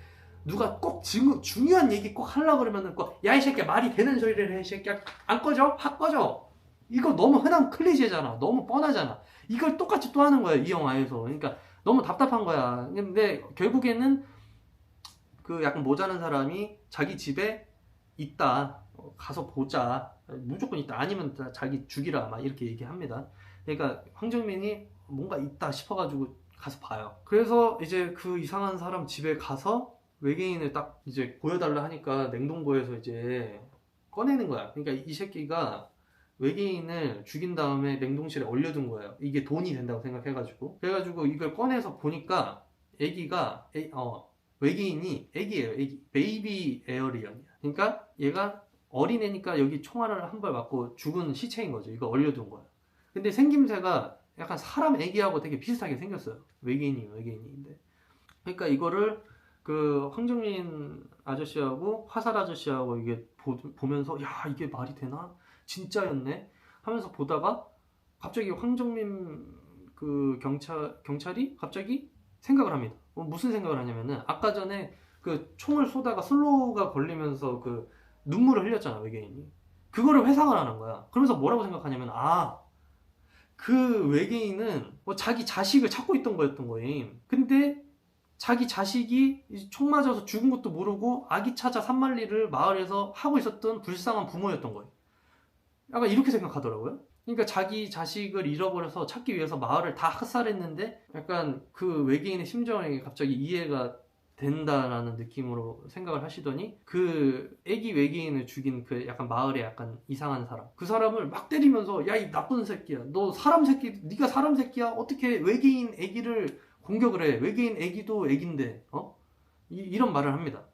누가 꼭 중요한 얘기 꼭 하려고 그러면은 꼭, 야, 이 새끼야, 말이 되는 소리를 해, 이 새끼야, 안 꺼져? 확 꺼져. 이거 너무 흔한 클리셰잖아. 너무 뻔하잖아. 이걸 똑같이 또 하는 거야, 이 영화에서. 그러니까 너무 답답한 거야. 근데 결국에는 그 약간 모자란 사람이 자기 집에 있다, 가서 보자, 무조건 있다, 아니면 자기 죽이라, 막 이렇게 얘기합니다. 그러니까 황정민이 뭔가 있다 싶어가지고 가서 봐요. 그래서 이제 그 이상한 사람 집에 가서 외계인을 딱 이제 보여달라 하니까 냉동고에서 이제 꺼내는 거야. 그러니까 이 새끼가 외계인을 죽인 다음에 냉동실에 얼려둔 거예요. 이게 돈이 된다고 생각해가지고. 그래가지고 이걸 꺼내서 보니까 애기가, 외계인이 애기예요. 애기. 베이비 에어리언이야. 그러니까 얘가 어린애니까 여기 총알을 한 발 맞고 죽은 시체인 거죠. 이거 얼려둔 거야. 근데 생김새가 약간 사람 애기하고 되게 비슷하게 생겼어요. 외계인인데. 그러니까 이거를 그 황정민 아저씨하고 화살 아저씨하고 이게 보면서, 야, 이게 말이 되나? 진짜였네? 하면서 보다가 갑자기 황정민 그 경찰이 갑자기 생각을 합니다. 무슨 생각을 하냐면은, 아까 전에 그 총을 쏘다가 슬로우가 걸리면서 그 눈물을 흘렸잖아, 외계인이. 그거를 회상을 하는 거야. 그러면서 뭐라고 생각하냐면, 그 외계인은 뭐 자기 자식을 찾고 있던 거였던 거임. 근데 자기 자식이 총 맞아서 죽은 것도 모르고 아기 찾아 산만리를 마을에서 하고 있었던 불쌍한 부모였던 거예요. 약간 이렇게 생각하더라고요. 그러니까 자기 자식을 잃어버려서 찾기 위해서 마을을 다 학살했는데, 약간 그 외계인의 심정이 갑자기 이해가 된다라는 느낌으로 생각을 하시더니, 그 애기 외계인을 죽인 그 약간 마을의 약간 이상한 사람, 그 사람을 막 때리면서, 야, 이 나쁜 새끼야, 너 사람 새끼, 네가 사람 새끼야? 어떻게 외계인 애기를 공격을 해? 외계인 애기도 애기인데, 이런 말을 합니다.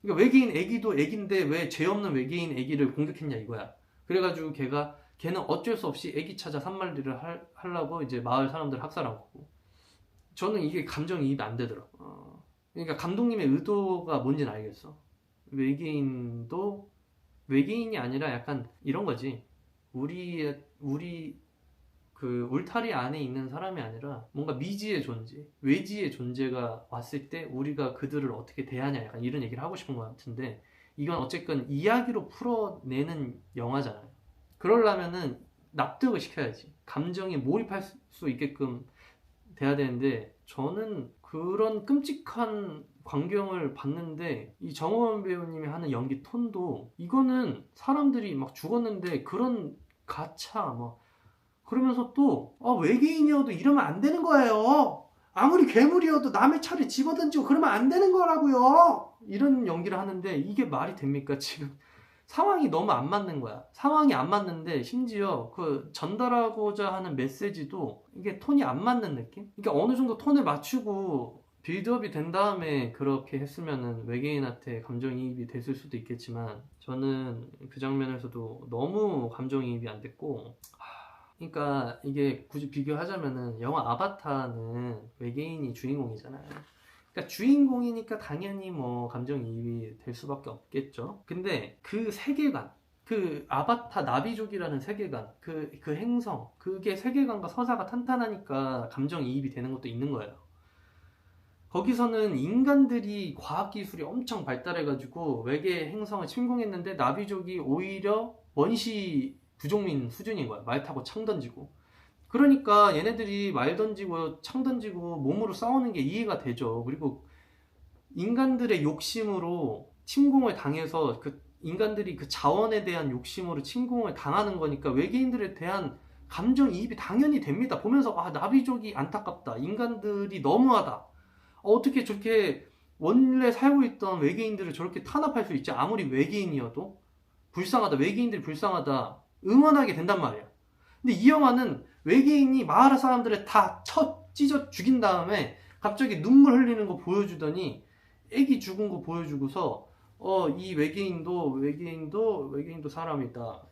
그러니까 외계인 애기도 애기인데 왜 죄 없는 외계인 애기를 공격했냐 이거야. 그래가지고 걔는 어쩔 수 없이 애기 찾아 산말리를 하려고 이제 마을 사람들을 학살한 거고. 저는 이게 감정이입이 안 되더라고. 그러니까 감독님의 의도가 뭔지는 알겠어. 외계인이 아니라 약간 이런 거지. 우리 그 울타리 안에 있는 사람이 아니라 뭔가 미지의 존재, 외지의 존재가 왔을 때 우리가 그들을 어떻게 대하냐, 약간 이런 얘기를 하고 싶은 것 같은데, 이건 어쨌든 이야기로 풀어내는 영화잖아요. 그러려면은 납득을 시켜야지. 감정에 몰입할 수 있게끔 돼야 되는데, 저는 그런 끔찍한 광경을 봤는데, 이 정호원 배우님이 하는 연기 톤도, 이거는 사람들이 막 죽었는데 그런 가차 뭐 그러면서 또 외계인이어도 이러면 안 되는 거예요. 아무리 괴물이어도 남의 차를 집어던지고 그러면 안 되는 거라고요. 이런 연기를 하는데, 이게 말이 됩니까? 지금 상황이 너무 안 맞는 거야. 상황이 안 맞는데 심지어 그 전달하고자 하는 메시지도 이게 톤이 안 맞는 느낌? 그러니까 어느 정도 톤을 맞추고 빌드업이 된 다음에 그렇게 했으면은 외계인한테 감정이입이 됐을 수도 있겠지만 저는 그 장면에서도 너무 감정이입이 안 됐고 그러니까 이게 굳이 비교하자면은 영화 아바타는 외계인이 주인공이잖아요. 그러니까 주인공이니까 당연히 뭐 감정이입이 될 수밖에 없겠죠. 근데 그 세계관, 그 아바타 나비족이라는 세계관, 그 행성, 그게 세계관과 서사가 탄탄하니까 감정이입이 되는 것도 있는 거예요. 거기서는 인간들이 과학기술이 엄청 발달해가지고 외계 행성을 침공했는데 나비족이 오히려 원시 부족민 수준인 거야. 말 타고 창 던지고. 그러니까 얘네들이 말 던지고 창 던지고 몸으로 싸우는 게 이해가 되죠. 그리고 인간들의 욕심으로 침공을 당해서 그 인간들이 그 자원에 대한 욕심으로 침공을 당하는 거니까 외계인들에 대한 감정이입이 당연히 됩니다. 보면서 아 나비족이 안타깝다. 인간들이 너무하다. 어떻게 저렇게 원래 살고 있던 외계인들을 저렇게 탄압할 수 있지? 아무리 외계인이어도 불쌍하다. 외계인들이 불쌍하다. 응원하게 된단 말이야. 근데 이 영화는 외계인이 마을 사람들을 다 찢어 죽인 다음에 갑자기 눈물 흘리는 거 보여주더니 애기 죽은 거 보여주고서 이 외계인도 사람이다.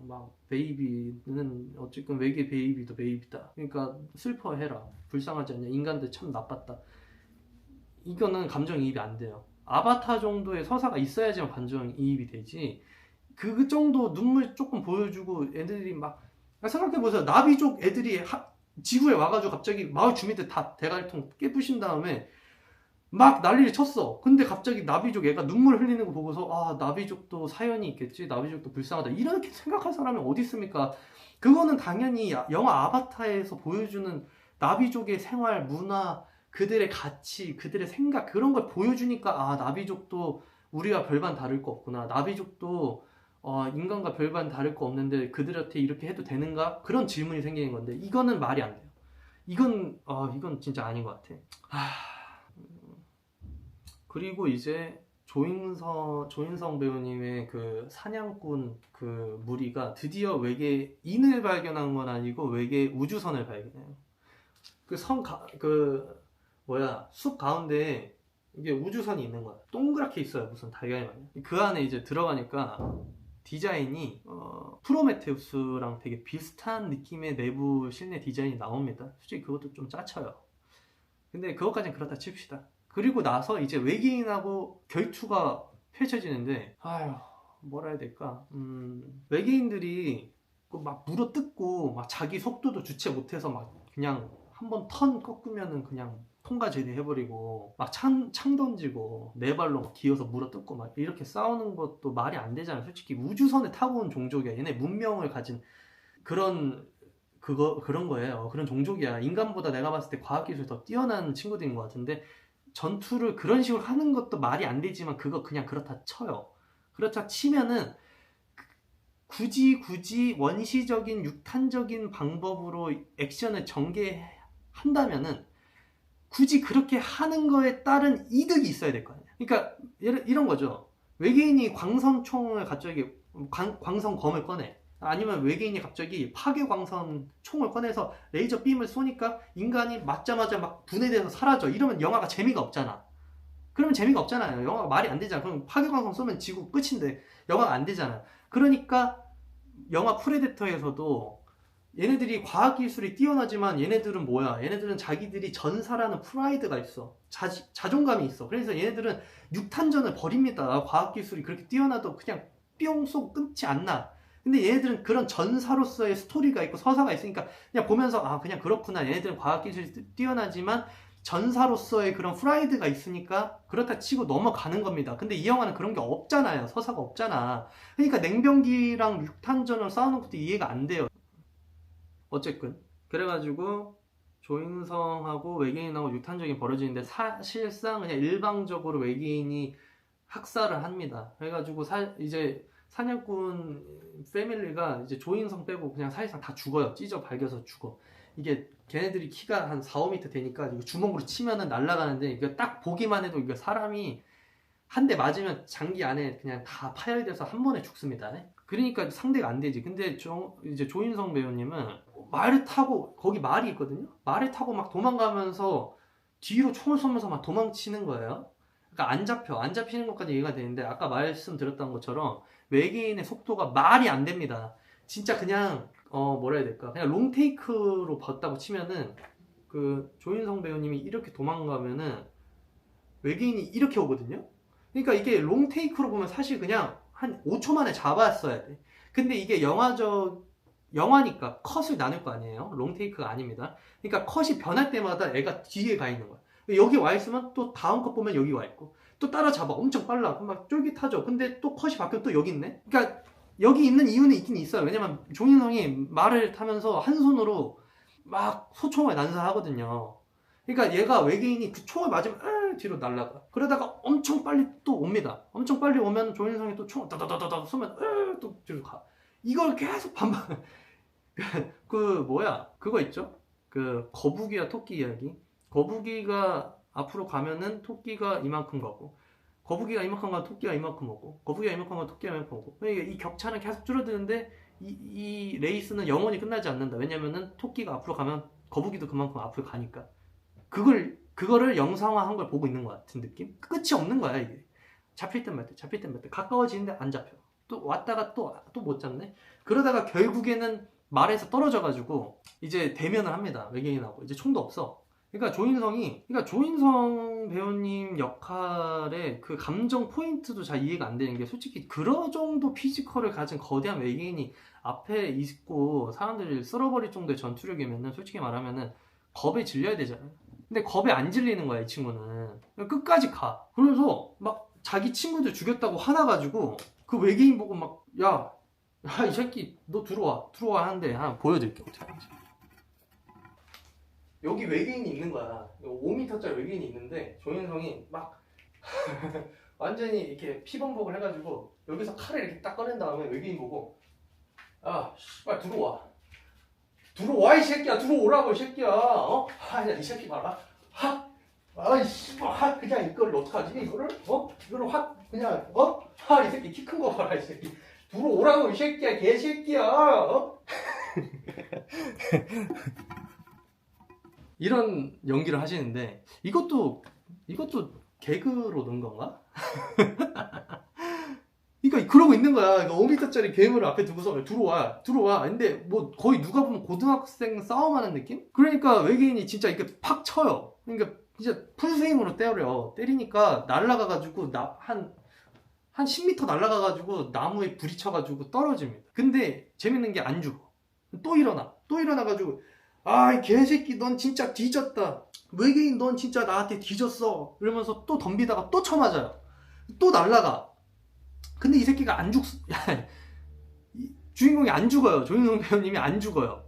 막 베이비는 어쨌든 외계 베이비도 베이비다. 그러니까 슬퍼해라. 불쌍하지 않냐. 인간들 참 나빴다. 이거는 감정이입이 안 돼요. 아바타 정도의 서사가 있어야지만 감정이입이 되지. 그 정도 눈물 조금 보여주고 애들이 막 생각해보세요. 나비족 애들이 지구에 와가지고 갑자기 마을 주민들 다 대가리통 깨부신 다음에 막 난리를 쳤어. 근데 갑자기 나비족 애가 눈물 흘리는 거 보고서 아 나비족도 사연이 있겠지. 나비족도 불쌍하다. 이렇게 생각할 사람이 어디 있습니까? 그거는 당연히 영화 아바타에서 보여주는 나비족의 생활, 문화, 그들의 가치, 그들의 생각 그런 걸 보여주니까 아 나비족도 우리와 별반 다를 거 없구나. 나비족도 인간과 별반 다를 거 없는데 그들한테 이렇게 해도 되는가? 그런 질문이 생기는 건데 이거는 말이 안 돼요. 이건 진짜 아닌 것 같아. 그리고 이제 조인성 배우님의 그 사냥꾼 그 무리가 드디어 외계인을 발견한 건 아니고 외계 우주선을 발견해요. 숲 가운데 이게 우주선이 있는 거야. 동그랗게 있어요. 무슨 달걀 마냥. 그 안에 이제 들어가니까 디자인이 프로메테우스랑 되게 비슷한 느낌의 내부 실내 디자인이 나옵니다. 솔직히 그것도 좀 짜쳐요. 근데 그것까지는 그렇다 칩시다. 그리고 나서 이제 외계인하고 결투가 펼쳐지는데 뭐라 해야 될까? 외계인들이 막 물어뜯고 막 자기 속도도 주체 못해서 막 그냥 한번 턴 꺾으면은 그냥 통과 제대해버리고 막 창 던지고 네 발로 기어서 물어뜯고 막 이렇게 싸우는 것도 말이 안 되잖아요. 솔직히 우주선에 타고 온 종족이야. 얘네 문명을 가진 그런 거예요. 그런 종족이야. 인간보다 내가 봤을 때 과학기술이 더 뛰어난 친구들인 것 같은데 전투를 그런 식으로 하는 것도 말이 안 되지만 그거 그냥 그렇다 쳐요. 그렇다 치면은 굳이 원시적인 육탄적인 방법으로 액션을 전개한다면은 굳이 그렇게 하는 거에 따른 이득이 있어야 될 거 아니야. 그러니까 이런 거죠. 외계인이 광선총을 갑자기 광선검을 꺼내. 아니면 외계인이 갑자기 파괴광선 총을 꺼내서 레이저 빔을 쏘니까 인간이 맞자마자 막 분해돼서 사라져. 이러면 영화가 재미가 없잖아. 그러면 재미가 없잖아요. 영화가 말이 안 되잖아. 그럼 파괴광선 쏘면 지구 끝인데 영화가 안 되잖아. 그러니까 영화 프레데터에서도 얘네들이 과학기술이 뛰어나지만 얘네들은 뭐야? 얘네들은 자기들이 전사라는 프라이드가 있어. 자존감이 있어. 그래서 얘네들은 육탄전을 벌입니다. 과학기술이 그렇게 뛰어나도 그냥 뿅 쏘고 끊지 않나. 근데 얘네들은 그런 전사로서의 스토리가 있고 서사가 있으니까 그냥 보면서 그냥 그렇구나. 얘네들은 과학기술이 뛰어나지만 전사로서의 그런 프라이드가 있으니까 그렇다 치고 넘어가는 겁니다. 근데 이 영화는 그런 게 없잖아요. 서사가 없잖아. 그러니까 냉병기랑 육탄전을 싸우는 것도 이해가 안 돼요. 어쨌든 그래가지고 조인성하고 외계인하고 육탄전이 벌어지는데 사실상 그냥 일방적으로 외계인이 학살을 합니다. 그래가지고 이제 사냥꾼 패밀리가 이제 조인성 빼고 그냥 사실상 다 죽어요. 찢어 발겨서 죽어. 이게 걔네들이 키가 한 4, 5m 되니까 이거 주먹으로 치면은 날아가는데 이거 딱 보기만 해도 이거 사람이 한 대 맞으면 장기 안에 그냥 다 파열돼서 한 번에 죽습니다. 그러니까 상대가 안 되지. 근데 이제 조인성 배우님은 말을 타고, 거기 말이 있거든요. 말을 타고 막 도망가면서 뒤로 총을 쏘면서 막 도망치는 거예요. 그러니까 안 잡히는 것까지 이해가 되는데, 아까 말씀드렸던 것처럼 외계인의 속도가 말이 안 됩니다. 진짜 그냥 뭐라 해야 될까, 그냥 롱테이크로 봤다고 치면은, 그 조인성 배우님이 이렇게 도망가면은 외계인이 이렇게 오거든요. 그러니까 이게 롱테이크로 보면 사실 그냥 한 5초 만에 잡았어야 돼. 근데 이게 영화니까 컷을 나눌 거 아니에요. 롱테이크가 아닙니다. 그러니까 컷이 변할 때마다 애가 뒤에 가 있는 거야. 여기 와 있으면 또 다음 컷 보면 여기 와 있고, 또 따라잡아. 엄청 빨라. 막 쫄깃하죠. 근데 또 컷이 바뀌어 또 여기 있네. 그러니까 여기 있는 이유는 있긴 있어요. 왜냐면 조인성이 말을 타면서 한 손으로 막 소총을 난사하거든요. 그러니까 얘가, 외계인이 그 총을 맞으면 뒤로 날아가. 그러다가 엄청 빨리 또 옵니다. 엄청 빨리 오면 조인성이 또 총을 다다다다다 쏘면 또 뒤로 가. 이걸 계속 반복. 그거 있죠? 그 거북이와 토끼 이야기. 거북이가 앞으로 가면은 토끼가 이만큼 가고, 거북이가 이만큼 가면 토끼가 이만큼 오고, 거북이가 이만큼 가면 토끼가 이만큼 오고. 그러니까 이 격차는 계속 줄어드는데 이 레이스는 영원히 끝나지 않는다. 왜냐면은 토끼가 앞으로 가면 거북이도 그만큼 앞으로 가니까. 그거를 영상화한 걸 보고 있는 것 같은 느낌? 끝이 없는 거야, 이게. 잡힐 땐 말 때, 잡힐 땐 말 때. 가까워지는데 안 잡혀. 또 왔다가 또 못 잡네? 그러다가 결국에는 말에서 떨어져가지고 이제 대면을 합니다, 외계인하고. 이제 총도 없어. 그러니까 조인성 배우님 역할의 그 감정 포인트도 잘 이해가 안 되는 게, 솔직히 그런 정도 피지컬을 가진 거대한 외계인이 앞에 있고 사람들을 쓸어버릴 정도의 전투력이면은, 솔직히 말하면은 겁에 질려야 되잖아요. 근데 겁에 안 질리는 거야, 이 친구는. 끝까지 가. 그래서 막 자기 친구들 죽였다고 화나가지고 그 외계인 보고 막, 야, 이 새끼 너 들어와 하는데, 하나 보여드릴게요. 어떻게 하는지. 여기 외계인이 있는 거야. 5m짜리 외계인이 있는데 조인성이 막 완전히 이렇게 피범벅을 해가지고 여기서 칼을 이렇게 딱 꺼낸 다음에 외계인 보고, 아, 씨발 들어와 이 새끼야, 들어오라고 이 새끼야. 이 새끼 봐라. 아이씨, 그냥 이걸 어떡하지? 이거를 확 그냥 이 새끼 키 큰 거 봐라, 이 새끼. 들어오라고 이 새끼야, 개새끼야. 이런 연기를 하시는데, 이것도 개그로 넣은 건가? 그러니까 그러고 있는 거야. 5m짜리 괴물을 앞에 두고서 들어와. 근데 뭐 거의 누가 보면 고등학생 싸움하는 느낌? 그러니까 외계인이 진짜 이렇게 팍 쳐요. 그러니까 진짜 풀스윙으로 때리니까 날아가가지고 한 10m 날아가가지고 나무에 부딪혀가지고 떨어집니다. 근데 재밌는 게 안 죽어. 또 일어나가지고, 이 개새끼 넌 진짜 뒤졌다. 외계인 넌 진짜 나한테 뒤졌어. 이러면서 또 덤비다가 또 쳐맞아요. 또 날아가. 근데 이 새끼가 안 주인공이 안 죽어요. 조인성 배우님이 안 죽어요.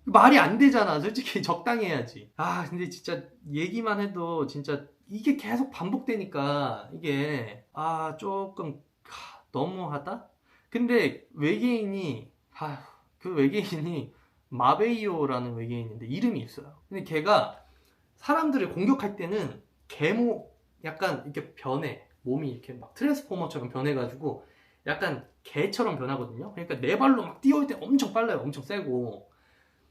말이 안 되잖아. 솔직히 적당히 해야지. 근데 진짜 얘기만 해도 진짜 이게 계속 반복되니까 이게 조금 너무하다? 근데 그 외계인이 마베이오라는 외계인인데 이름이 있어요. 근데 걔가 사람들을 공격할 때는 약간 이렇게 변해. 몸이 이렇게 막 트랜스포머처럼 변해가지고 약간 개처럼 변하거든요. 그러니까 네 발로 막 뛰어올 때 엄청 빨라요. 엄청 세고.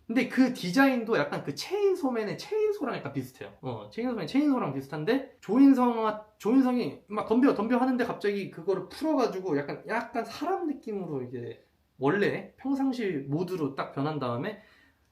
근데 그 디자인도 약간 그 체인소맨의 체인소랑 약간 비슷해요. 체인소맨의 체인소랑 비슷한데, 조인성이 막 덤벼 하는데 갑자기 그거를 풀어가지고 약간 사람 느낌으로 이게 원래 평상시 모드로 딱 변한 다음에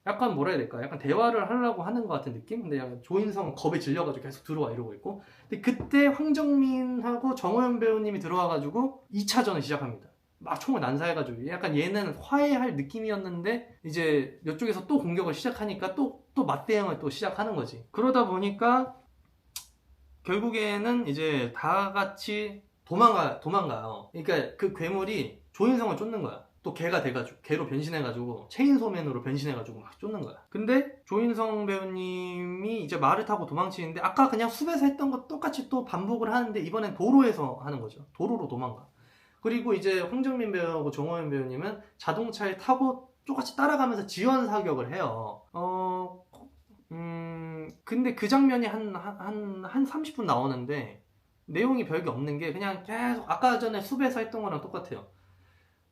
약간 뭐라 해야 될까? 약간 대화를 하려고 하는 것 같은 느낌? 근데 약간 조인성은 겁에 질려가지고 계속 들어와 이러고 있고. 근데 그때 황정민하고 정호연 배우님이 들어와가지고 2차전을 시작합니다. 막 총을 난사해가지고. 약간 얘는 화해할 느낌이었는데 이제 이쪽에서 또 공격을 시작하니까 또 맞대응을 또 시작하는 거지. 그러다 보니까 결국에는 이제 다 같이 도망가요. 그러니까 그 괴물이 조인성을 쫓는 거야. 또 개로 변신해가지고 체인소맨으로 변신해가지고 막 쫓는 거야. 근데 조인성 배우님이 이제 말을 타고 도망치는데, 아까 그냥 숲에서 했던 거 똑같이 또 반복을 하는데 이번엔 도로에서 하는 거죠. 도로로 도망가. 그리고 이제 황정민 배우하고 정호연 배우님은 자동차에 타고 똑같이 따라가면서 지원 사격을 해요. 근데 그 장면이 한 30분 나오는데 내용이 별게 없는 게 그냥 계속 아까 전에 숲에서 했던 거랑 똑같아요.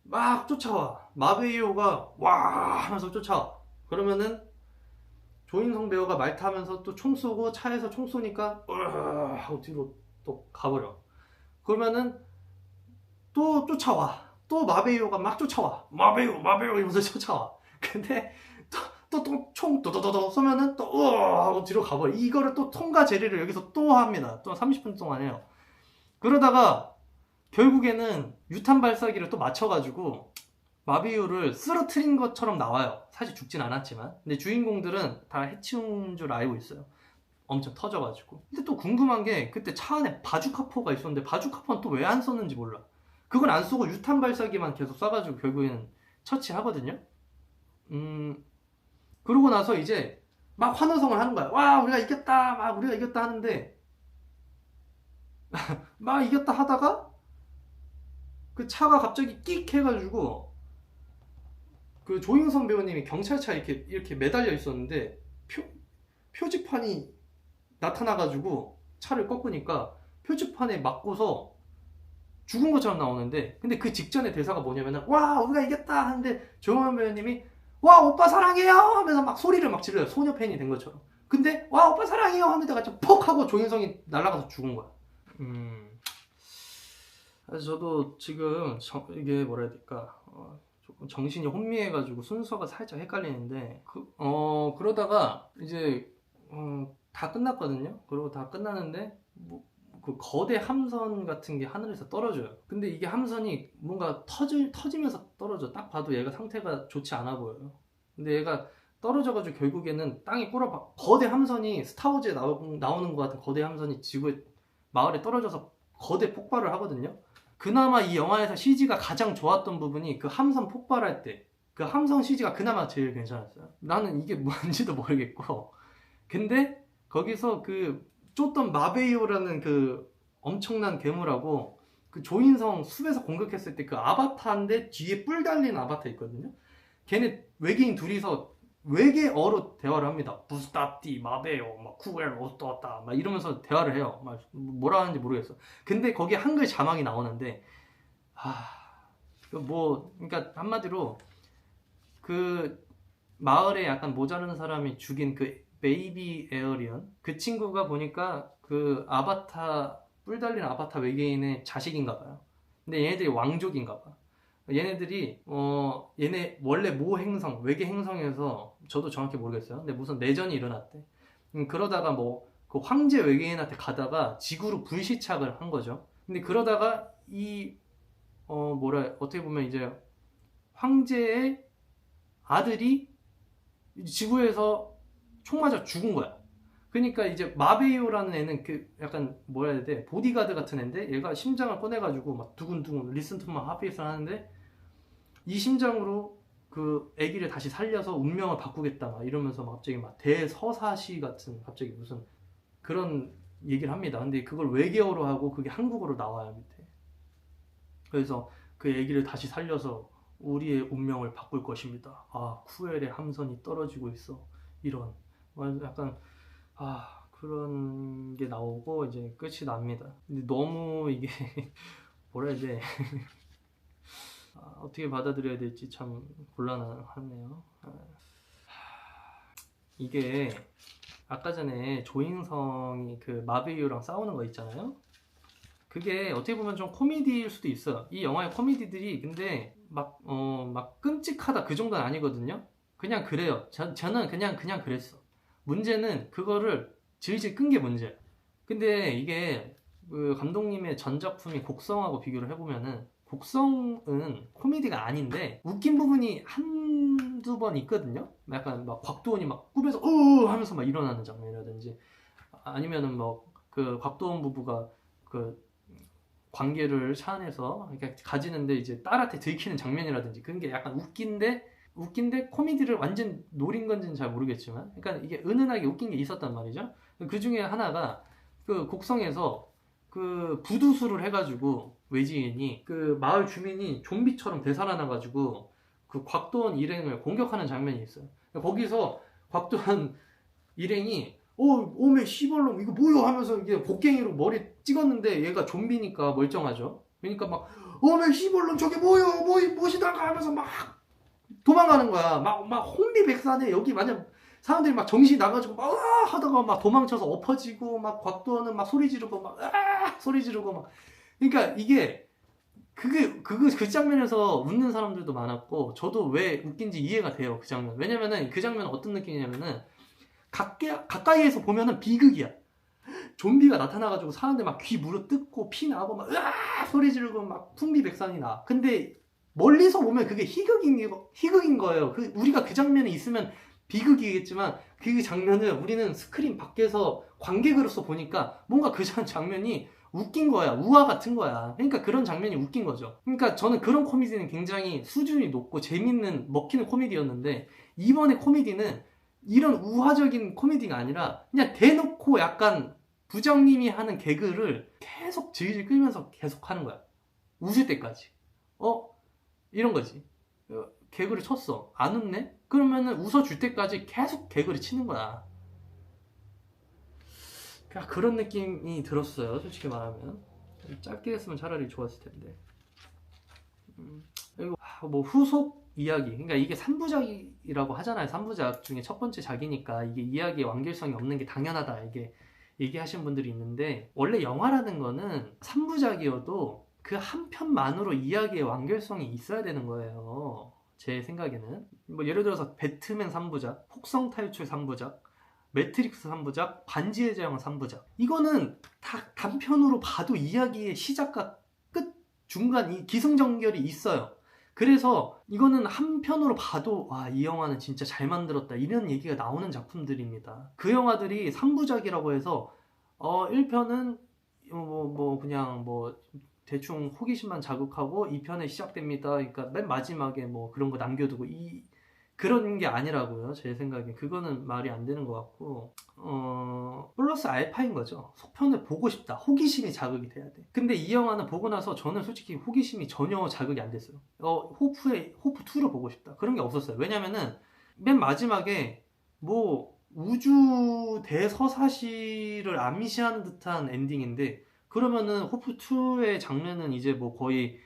막 쫓아와. 마베이오가 와 하면서 쫓아와. 그러면은 조인성 배우가 말 타면서 또 총 쏘고 차에서 총 쏘니까 하고 뒤로 또 가버려. 그러면은 또 쫓아와. 또 마베이오가 막 쫓아와. 마베이오 이러면서 쫓아와. 근데 또 총 도도도도 쏘면은 또 하고 뒤로 가버려. 이거를 또 통과 제리를 여기서 또 합니다. 또 30분 동안 해요. 그러다가 결국에는 유탄 발사기를 또 맞춰가지고 마비우를 쓰러트린 것처럼 나와요. 사실 죽진 않았지만. 근데 주인공들은 다 해치운 줄 알고 있어요. 엄청 터져가지고. 근데 또 궁금한 게 그때 차 안에 바주카포가 있었는데 바주카포는 또 왜 안 썼는지 몰라. 그걸 안 쏘고 유탄 발사기만 계속 쏴가지고 결국에는 처치하거든요. 그러고 나서 이제 막 환호성을 하는 거야. 와 우리가 이겼다 막 우리가 이겼다 하는데 막 이겼다 하다가 그 차가 갑자기 끽 해가지고 그 조인성 배우님이 경찰차에 이렇게 매달려 있었는데 표지판이 나타나가지고 차를 꺾으니까 표지판에 맞고서 죽은 것처럼 나오는데 근데 그 직전의 대사가 뭐냐면은 와 우리가 이겼다 하는데 조인성 배우님이 와 오빠 사랑해요 하면서 막 소리를 막 질러요. 소녀 팬이 된 것처럼. 근데 와 오빠 사랑해요 하면서 퍽 하고 조인성이 날아가서 죽은 거야. 그래서 저도 지금 이게 뭐라 해야 될까 조금 정신이 혼미해가지고 순서가 살짝 헷갈리는데 그러다가 이제 다 끝났거든요. 그리고 다 끝나는데 그 거대 함선 같은 게 하늘에서 떨어져요. 근데 이게 함선이 뭔가 터지면서 떨어져. 딱 봐도 얘가 상태가 좋지 않아 보여요. 근데 얘가 떨어져가지고 결국에는 땅에 꼬라박 거대 함선이 스타워즈에 나오는 것 같은 거대 함선이 지구에 마을에 떨어져서 거대 폭발을 하거든요. 그나마 이 영화에서 CG가 가장 좋았던 부분이 그 함선 폭발할 때 그 함선 CG가 그나마 제일 괜찮았어요. 나는 이게 뭔지도 모르겠고 근데 거기서 그 쫓던 마베이오라는 그 엄청난 괴물하고 그 조인성 숲에서 공격했을 때 그 아바타인데 뒤에 뿔 달린 아바타 있거든요. 걔네 외계인 둘이서 외계어로 대화를 합니다. 부스타티 마베오 막 쿠엘 오스토타 막 이러면서 대화를 해요. 막 뭐라 하는지 모르겠어. 근데 거기 한글 자막이 나오는데 그러니까 한마디로 그 마을에 약간 모자란 사람이 죽인 그 베이비 에어리언 그 친구가 보니까 그 아바타 뿔 달린 아바타 외계인의 자식인가 봐요. 근데 얘네들이 왕족인가 봐. 얘네들이 얘네 원래 모 행성 외계 행성에서 저도 정확히 모르겠어요. 근데 무슨 내전이 일어났대. 그러다가 뭐 그 황제 외계인한테 가다가 지구로 불시착을 한 거죠. 근데 그러다가 어떻게 보면 이제 황제의 아들이 지구에서 총 맞아 죽은 거야. 그러니까 이제 마베이오라는 애는 그 약간 뭐라 해야 돼 보디가드 같은 애인데 얘가 심장을 꺼내가지고 막 두근두근 리슨 투 마 하피스를 하는데 이 심장으로 그 아기를 다시 살려서 운명을 바꾸겠다 막 이러면서 막 갑자기 막 대서사시 같은 갑자기 무슨 그런 얘기를 합니다. 근데 그걸 외계어로 하고 그게 한국어로 나와요 밑에. 그래서 그 아기를 다시 살려서 우리의 운명을 바꿀 것입니다. 쿠엘의 함선이 떨어지고 있어. 이런 약간 그런 게 나오고 이제 끝이 납니다. 근데 너무 이게 뭐라 해야 돼 어떻게 받아들여야 될지 참 곤란하네요. 이게 아까 전에 조인성이 그 마베이오랑 싸우는 거 있잖아요. 그게 어떻게 보면 좀 코미디일 수도 있어요. 이 영화의 코미디들이 근데 막 끔찍하다 그 정도는 아니거든요. 그냥 그래요. 저는 그냥 그랬어. 문제는 그거를 질질 끈 게 문제야. 근데 이게 그 감독님의 전 작품이 곡성하고 비교를 해보면은 곡성은 코미디가 아닌데 웃긴 부분이 한두 번 있거든요. 약간 막 곽도원이 막 꿈에서 하면서 막 일어나는 장면이라든지 아니면은 뭐 그 곽도원 부부가 그 관계를 차 안에서 이렇게 가지는데 이제 딸한테 들키는 장면이라든지 그런 게 약간 웃긴데 코미디를 완전 노린 건지는 잘 모르겠지만 그러니까 이게 은은하게 웃긴 게 있었단 말이죠. 그 중에 하나가 그 곡성에서 그 부두술을 해가지고 외지인이 그 마을 주민이 좀비처럼 되살아나가지고 그 곽도원 일행을 공격하는 장면이 있어요. 거기서 곽도원 일행이 오메 씨발놈 이거 뭐야 하면서 이게 곡괭이로 머리 찍었는데 얘가 좀비니까 멀쩡하죠. 그러니까 막 오메 씨발놈 저게 뭐야 무엇이다가 하면서 막 도망가는 거야. 막 혼비백산해. 여기 만약 사람들이 막 정신이 나가지고 막 하다가 막 도망쳐서 엎어지고 막 곽도는 막 소리 지르고 막 소리 지르고 막. 그러니까 이게 그 장면에서 웃는 사람들도 많았고 저도 왜 웃긴지 이해가 돼요. 그 장면. 왜냐면은 그 장면은 어떤 느낌이냐면은 가까이에서 보면은 비극이야. 좀비가 나타나가지고 사람들 막 귀 물어뜯고 피 나고 막 소리 지르고 막 풍비백산이 나. 근데 멀리서 보면 그게 희극인 거예요. 우리가 그 장면에 있으면 비극이겠지만 그 장면을 우리는 스크린 밖에서 관객으로서 보니까 뭔가 그 장면이 웃긴 거야. 우화 같은 거야. 그러니까 그런 장면이 웃긴 거죠. 그러니까 저는 그런 코미디는 굉장히 수준이 높고 재밌는 먹히는 코미디였는데 이번에 코미디는 이런 우화적인 코미디가 아니라 그냥 대놓고 약간 부장님이 하는 개그를 계속 질질 끌면서 계속 하는 거야. 웃을 때까지. 이런 거지. 개그를 쳤어. 안 웃네? 그러면은 웃어줄 때까지 계속 개그를 치는 거야. 그냥 그런 느낌이 들었어요. 솔직히 말하면. 짧게 했으면 차라리 좋았을 텐데. 그리고 뭐 후속 이야기. 그러니까 이게 3부작이라고 하잖아요. 3부작 중에 첫 번째 작이니까 이게 이야기의 완결성이 없는 게 당연하다. 이게 얘기하시는 분들이 있는데 원래 영화라는 거는 3부작이어도 그 한 편만으로 이야기의 완결성이 있어야 되는 거예요. 제 생각에는. 뭐 예를 들어서 배트맨 3부작, 폭성 탈출 3부작, 매트릭스 3부작, 반지의 제왕 3부작. 이거는 다 단편으로 봐도 이야기의 시작과 끝, 중간 이 기승전결이 있어요. 그래서 이거는 한 편으로 봐도 와, 이 영화는 진짜 잘 만들었다 이런 얘기가 나오는 작품들입니다. 그 영화들이 3부작이라고 해서 1편은 그냥 대충 호기심만 자극하고 2편에 시작됩니다. 그러니까 맨 마지막에 뭐 그런 거 남겨두고 그런 게 아니라고요. 제 생각에 그거는 말이 안 되는 것 같고 플러스 알파인 거죠. 속편을 보고 싶다. 호기심이 자극이 돼야 돼. 근데 이 영화는 보고 나서 저는 솔직히 호기심이 전혀 자극이 안 됐어요. 호프2를 보고 싶다. 그런 게 없었어요. 왜냐면은 맨 마지막에 뭐 우주 대서사시를 암시하는 듯한 엔딩인데 그러면은 호프2의 장르는 이제 뭐 거의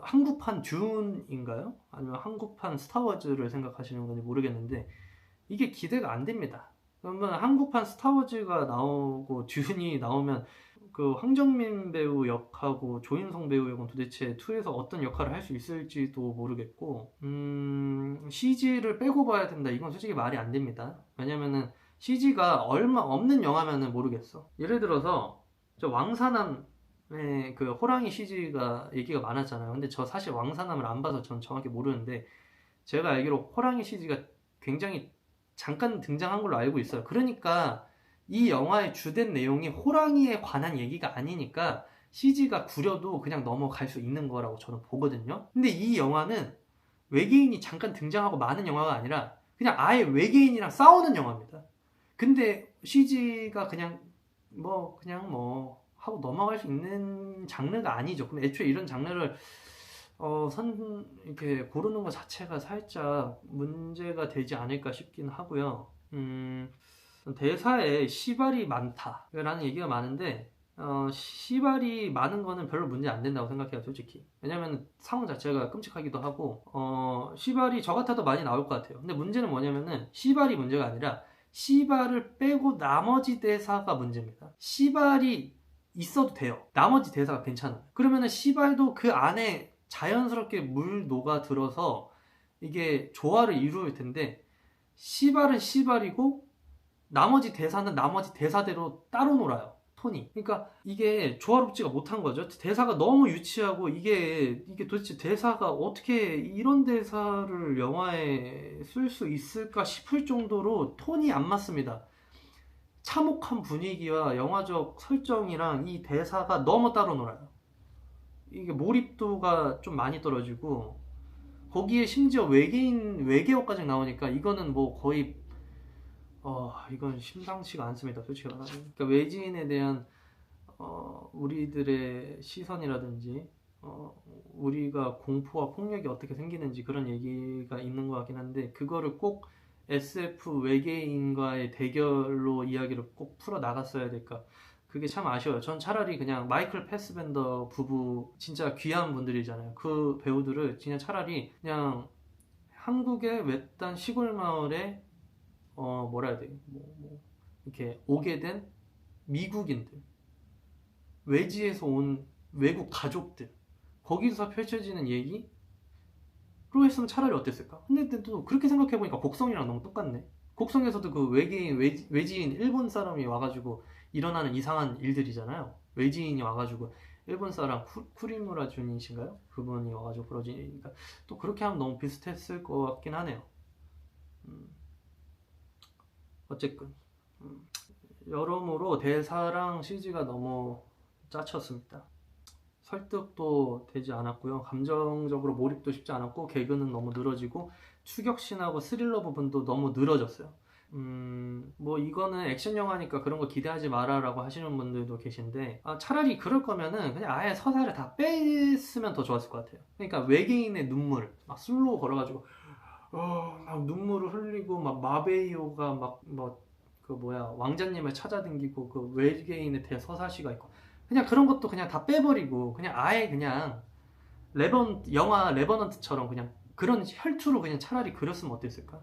한국판 듄인가요? 아니면 한국판 스타워즈를 생각하시는 건지 모르겠는데 이게 기대가 안 됩니다. 그러면 한국판 스타워즈가 나오고 듄이 나오면 그 황정민 배우 역하고 조인성 배우 역은 도대체 2에서 어떤 역할을 할 수 있을지도 모르겠고 CG를 빼고 봐야 된다. 이건 솔직히 말이 안 됩니다. 왜냐면은 CG가 얼마 없는 영화면은 모르겠어. 예를 들어서 저 왕사남의 그 호랑이 CG가 얘기가 많았잖아요. 근데 저 사실 왕사남을 안 봐서 전 정확히 모르는데 제가 알기로 호랑이 CG가 굉장히 잠깐 등장한 걸로 알고 있어요. 그러니까 이 영화의 주된 내용이 호랑이에 관한 얘기가 아니니까 CG가 구려도 그냥 넘어갈 수 있는 거라고 저는 보거든요. 근데 이 영화는 외계인이 잠깐 등장하고 많은 영화가 아니라 그냥 아예 외계인이랑 싸우는 영화입니다. 근데 CG가 그냥 하고 넘어갈 수 있는 장르가 아니죠. 그럼 애초에 이런 장르를 이렇게 고르는 것 자체가 살짝 문제가 되지 않을까 싶긴 하고요. 대사에 시발이 많다라는 얘기가 많은데 시발이 많은 거는 별로 문제 안 된다고 생각해요, 솔직히. 왜냐면 상황 자체가 끔찍하기도 하고 시발이 저 같아도 많이 나올 것 같아요. 근데 문제는 뭐냐면은 시발이 문제가 아니라 시발을 빼고 나머지 대사가 문제입니다. 시발이 있어도 돼요. 나머지 대사가 괜찮아요. 그러면은 시발도 그 안에 자연스럽게 물 녹아들어서 이게 조화를 이룰 텐데 시발은 시발이고 나머지 대사는 나머지 대사대로 따로 놀아요. 톤이. 그러니까 이게 조화롭지가 못한 거죠. 대사가 너무 유치하고 이게 도대체 대사가 어떻게 이런 대사를 영화에 쓸 수 있을까 싶을 정도로 톤이 안 맞습니다. 참혹한 분위기와 영화적 설정이랑 이 대사가 너무 따로 놀아요. 이게 몰입도가 좀 많이 떨어지고 거기에 심지어 외계어까지 나오니까 이거는 뭐 거의 이건 심상치가 않습니다. 솔직히 말하면. 그러니까 외지인에 대한 우리들의 시선이라든지 우리가 공포와 폭력이 어떻게 생기는지 그런 얘기가 있는 것 같긴 한데 그거를 꼭 SF 외계인과의 대결로 이야기를 꼭 풀어 나갔어야 될까? 그게 참 아쉬워요. 전 차라리 그냥 마이클 패스벤더 부부 진짜 귀한 분들이잖아요. 그 배우들을 그냥 차라리 그냥 한국의 외딴 시골 마을에 뭐라 해야 돼? 이렇게 오게 된 미국인들, 외지에서 온 외국 가족들, 거기서 펼쳐지는 얘기로 했으면 차라리 어땠을까? 근데 또 그렇게 생각해보니까 곡성이랑 너무 똑같네. 곡성에서도 그 외계인, 외지인 일본 사람이 와가지고 일어나는 이상한 일들이잖아요. 외지인이 와가지고 일본 사람 쿠리무라 준이신가요? 그분이 와가지고 그러지. 그러니까 또 그렇게 하면 너무 비슷했을 것 같긴 하네요. 어쨌든 여러모로 대사랑 CG가 너무 짜쳤습니다. 설득도 되지 않았고요. 감정적으로 몰입도 쉽지 않았고, 개그는 너무 늘어지고, 추격신하고 스릴러 부분도 너무 늘어졌어요. 뭐 이거는 액션 영화니까 그런 거 기대하지 마라라고 하시는 분들도 계신데, 차라리 그럴 거면은 그냥 아예 서사를 다 뺐으면 더 좋았을 것 같아요. 그러니까 외계인의 눈물, 막 술로 걸어가지고 막 눈물을 흘리고, 막 마베이오가 막 그 뭐야 왕자님을 찾아댕기고, 그 외계인의 대서사시가 있고, 그냥 그런 것도 그냥 다 빼버리고 그냥 아예 그냥 영화 레버넌트처럼 그냥 그런 혈투로 그냥 차라리 그렸으면 어땠을까?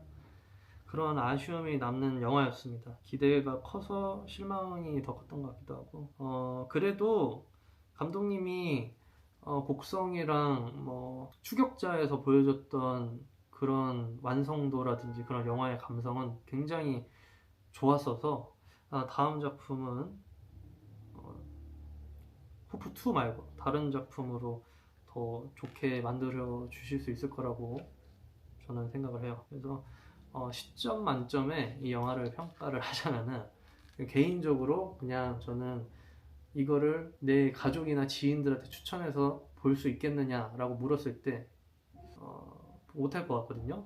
그런 아쉬움이 남는 영화였습니다. 기대가 커서 실망이 더 컸던 것 같기도 하고, 그래도 감독님이 곡성이랑 뭐 추격자에서 보여줬던 그런 완성도라든지 그런 영화의 감성은 굉장히 좋았어서, 다음 작품은 호프2 말고 다른 작품으로 더 좋게 만들어 주실 수 있을 거라고 저는 생각을 해요. 그래서 10점 만점에 이 영화를 평가를 하자면은, 개인적으로 그냥 저는 이거를 내 가족이나 지인들한테 추천해서 볼 수 있겠느냐라고 물었을 때 못할 것 같거든요.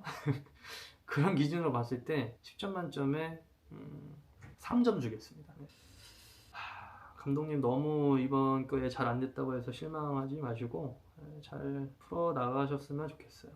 그런 기준으로 봤을 때 10점 만점에 3점 주겠습니다. 감독님 너무 이번 거에 잘 안 됐다고 해서 실망하지 마시고 잘 풀어 나가셨으면 좋겠어요.